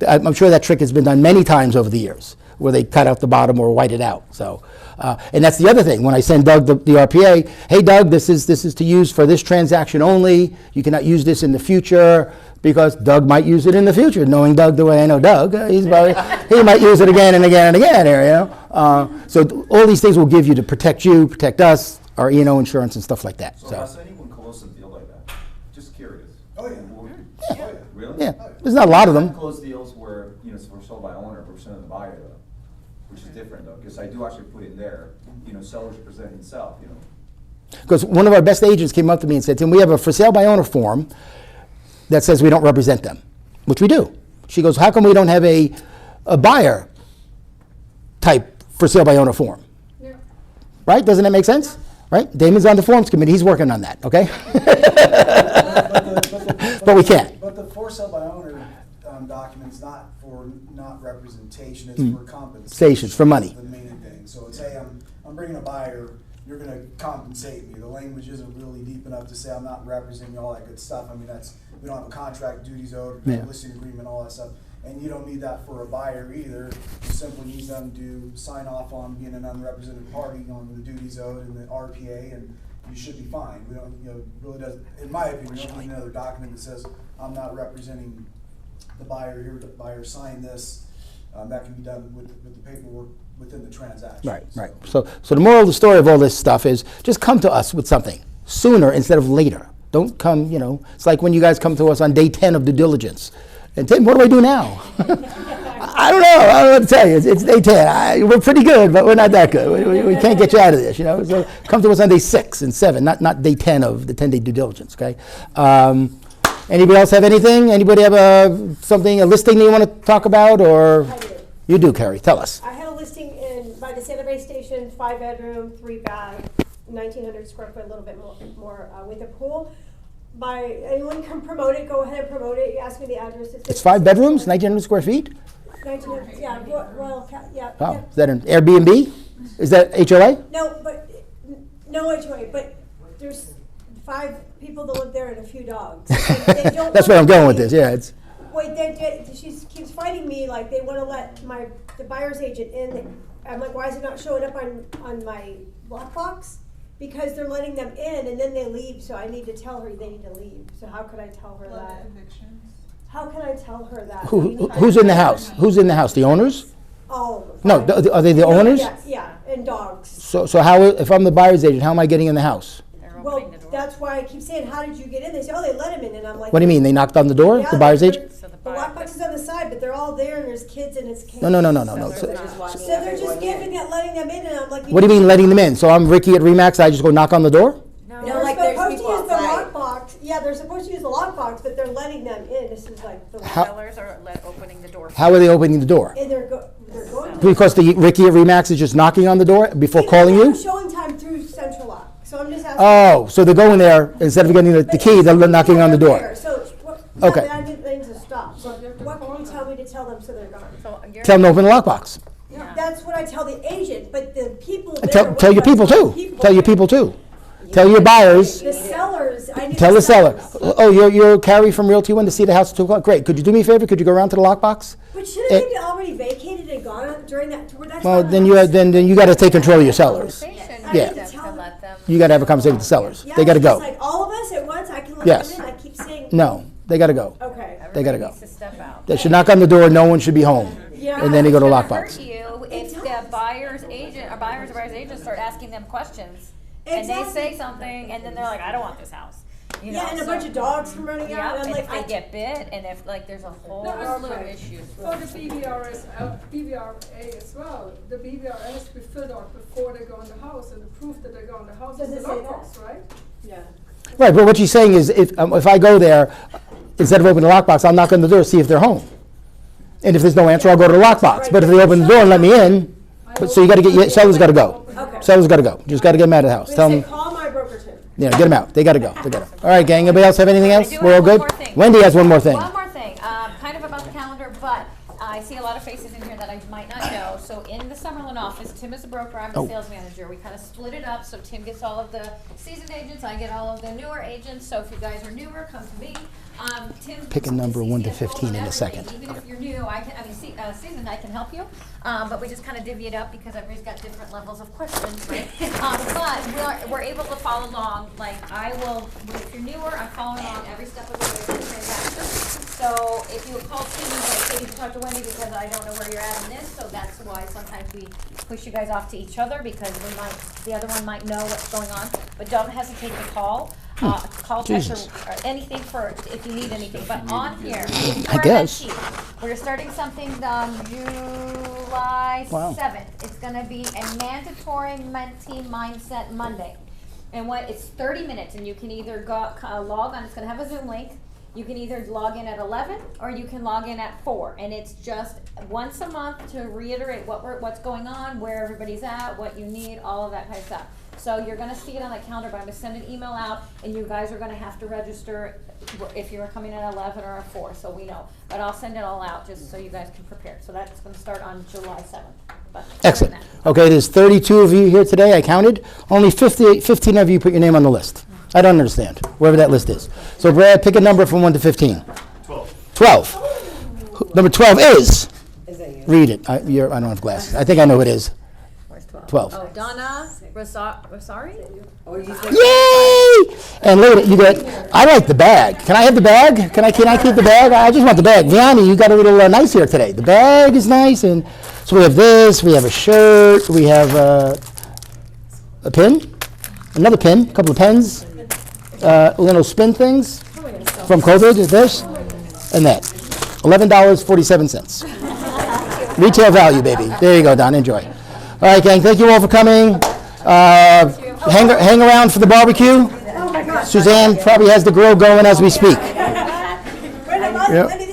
I'm sure that trick has been done many times over the years, where they cut out the bottom or white it out. So, and that's the other thing. When I send Doug the RPA, hey Doug, this is to use for this transaction only. You cannot use this in the future, because Doug might use it in the future. Knowing Doug the way I know Doug, he might use it again and again and again here, you know. So all these things will give you to protect you, protect us, our E&O insurance and stuff like that. So has anyone closed a deal like that? Just curious. Oh, yeah. Oh, yeah. Really? Yeah, there's not a lot of them. Closed deals where, you know, it's for sold by owner, percent of the buyer though, which is different though, because I do actually put in there, you know, sellers present himself, you know. Because one of our best agents came up to me and said, Tim, we have a for sale by owner form that says we don't represent them, which we do. She goes, how come we don't have a buyer type for sale by owner form? Yeah. Right? Doesn't that make sense? Right? Damon's on the forms committee. He's working on that, okay? But we can't. But the for sale by owner document's not for not representation, it's for compensation. Stations, for money. The main thing. So it's, hey, I'm bringing a buyer, you're gonna compensate me. The language isn't really deep enough to say I'm not representing you, all that good stuff. I mean, we don't have a contract, duties owed, Yeah. listing agreement, all that stuff. And you don't need that for a buyer either. You simply need them to sign off on being an unrepresented party on the duties owed and the RPA, and you should be fine. We don't, you know, really does, in my opinion, we don't need another document that says, I'm not representing the buyer here, the buyer signed this. That can be done with the paperwork within the transaction. Right, right. So the moral of the story of all this stuff is just come to us with something sooner instead of later. Don't come, you know, it's like when you guys come to us on day 10 of due diligence. And Tim, what do I do now? I don't know what to tell you. It's day 10. We're pretty good, but we're not that good. We can't get you out of this, you know. So come to us on day 6 and 7, not day 10 of the 10-day due diligence, okay? Anybody else have anything? Anybody have a listing that you want to talk about? Or I do. You do, Carrie. Tell us. I had a listing by the Santa Fe Station, 5-bedroom, 3-bath, 1,900 square foot, a little bit more with a pool. Anyone can promote it, go ahead and promote it. You asked me the address. It's 5 bedrooms, 1,900 square feet? 1,900, yeah, yeah. Wow. Yeah. Is that an Airbnb? Is that HOA? No, but, no HOA, but there's 5 people that live there and a few dogs. They don't That's where I'm going with this, yeah. It's Wait, she keeps fighting me, like they want to let the buyer's agent in. I'm like, why is it not showing up on my lockbox? Because they're letting them in and then they leave, so I need to tell her they need to leave. So how could I tell her that? Evictions. How can I tell her that? who's in the house? Who's in the house? The owners? Oh. No, are they the owners? Yeah, and dogs. So how, if I'm the buyer's agent, how am I getting in the house? Well, that's why I keep saying, how did you get in? They say, oh, they let him in, and I'm like, What do you mean? They knocked on the door, yeah, the buyer's agent? The lockbox is on the side, but they're all there, and there's kids, and it's caged. No. So they're just letting them in, and I'm like. What do you mean letting them in? So I'm Ricky at Remax, I just go knock on the door? No, No, like there's supposed to people use the outside. lockbox. Yeah, they're supposed to use the lockbox, but they're letting them in. This is like the How- Sellers are opening the door. How are they opening the door? and they're going. to- Because the Ricky at Remax is just knocking on the door before calling They you? have showing time through Central Lock, so I'm just asking. Oh, so they're going there, instead of getting the key, they're knocking on the door. There, So, Okay. I need things to stop. So what can you tell me to tell them so they're gone? So you're Tell them to open the lockbox. That's what I tell the agent, but the people And there. tell your people too. Tell your people too. Tell your buyers. The sellers, I need Tell the seller. sellers. Oh, you're Carrie from Realty One to see the house at 2 o'clock. Great. Could you do me a favor? Could you go around to the lockbox? But shouldn't they be already vacated and gone during that tour? That's Well, not then nice. you got to take control of your sellers. conversation, I Yeah. need to to tell let them you gotta have a conversation with the sellers. Yeah, They gotta it's go. like all of us at once, I can let Yes. them in, I keep saying. No, they gotta go. Okay. They gotta go. Needs to step out. They should knock on the door, no one should be home. Yeah. And then they go to It's gonna lockbox. hurt you if the buyer's agent, or buyer's agent start asking them questions. And they say something, and then they're like, I don't want this house. You know, Yeah, and a so- bunch of dogs come running Yeah, out, and I'm and like, if they get bit, and if, like, there's a whole No, slew of okay. issues. For the BVRA as well, the BVRA has to be filled out before they go in the house, and the proof that they go in the house is Does the it say lockbox, right? Yeah. Right, but what she's saying is if I go there, instead of opening the lockbox, I'll knock on the door, see if they're home. And if there's no answer, I'll go to the lockbox. But if they open the door and let me in, so you gotta get, sellers gotta go. Okay. Sellers gotta go. Just gotta get them out of the house. We Tell say, them, call my broker Tim. get them out. They gotta go. They gotta. All right, gang, anybody else have anything else? I do We're all have one good? more thing. Wendy has one more thing. One more thing, kind of about the calendar, but I see a lot of faces in here that I might not know. So in the Summerlin office, Tim is a broker, I'm the Oh. sales manager. We kind of split it up, so Tim gets all of the seasoned agents, I get all of the newer agents. So if you guys are newer, come to me. Tim. Pick a number is 1 to easy to 15 in a everything. second. Even if you're new, seasoned, I can help you. But we just kind of divvy it up because everybody's got different levels of questions, right? But we're able to follow along, like I will, if you're newer, I'm following along every step of the way of the transaction. So if you call Tim and say, hey, you talk to Wendy because I don't know where you're at in this, so that's why sometimes we push you guys off to each other because the other one might know what's going on. But don't hesitate to call. Call, text, Jesus. or anything if you need anything. But on here, I guess. we're starting something on July Wow. 7th. It's going to be a mandatory Mentee Mindset Monday. And it's 30 minutes, and you can either log on. It's going to have a Zoom link. You can either log in at 11 or you can log in at 4. And it's just once a month to reiterate what's going on, where everybody's at, what you need, all of that kind of stuff. So you're going to see it on the calendar, but I'm going to send an email out, and you guys are going to have to register if you're coming in at 11 or at 4, so we know. But I'll send it all out just so you guys can prepare. So that's going to start on July 7th. But Excellent. other than that- Okay, there's 32 of you here today, I counted. Only 15 of you put your name on the list. I don't understand, wherever that list is. So Brad, pick a number from 1 to 15. 12. Number 12 is? Read it. I don't have glasses. I think I know who it is. Where's 12. Oh, Donna Rosari? Yay! And look at it, you got, I like the bag. Can I have the bag? Can I keep the bag? I just want the bag. Vianney, you got a little nice here today. The bag is nice, and so we have this, we have a shirt, we have a pin, another pin, a couple of pens, little spin things from COVID, this, and that. $11.47. Retail value, baby. There you go, Don, enjoy. All right, gang, thank you all for coming. Hang around for the barbecue. Suzanne probably has the grill going as we speak. Wendy, Yep. Wendy,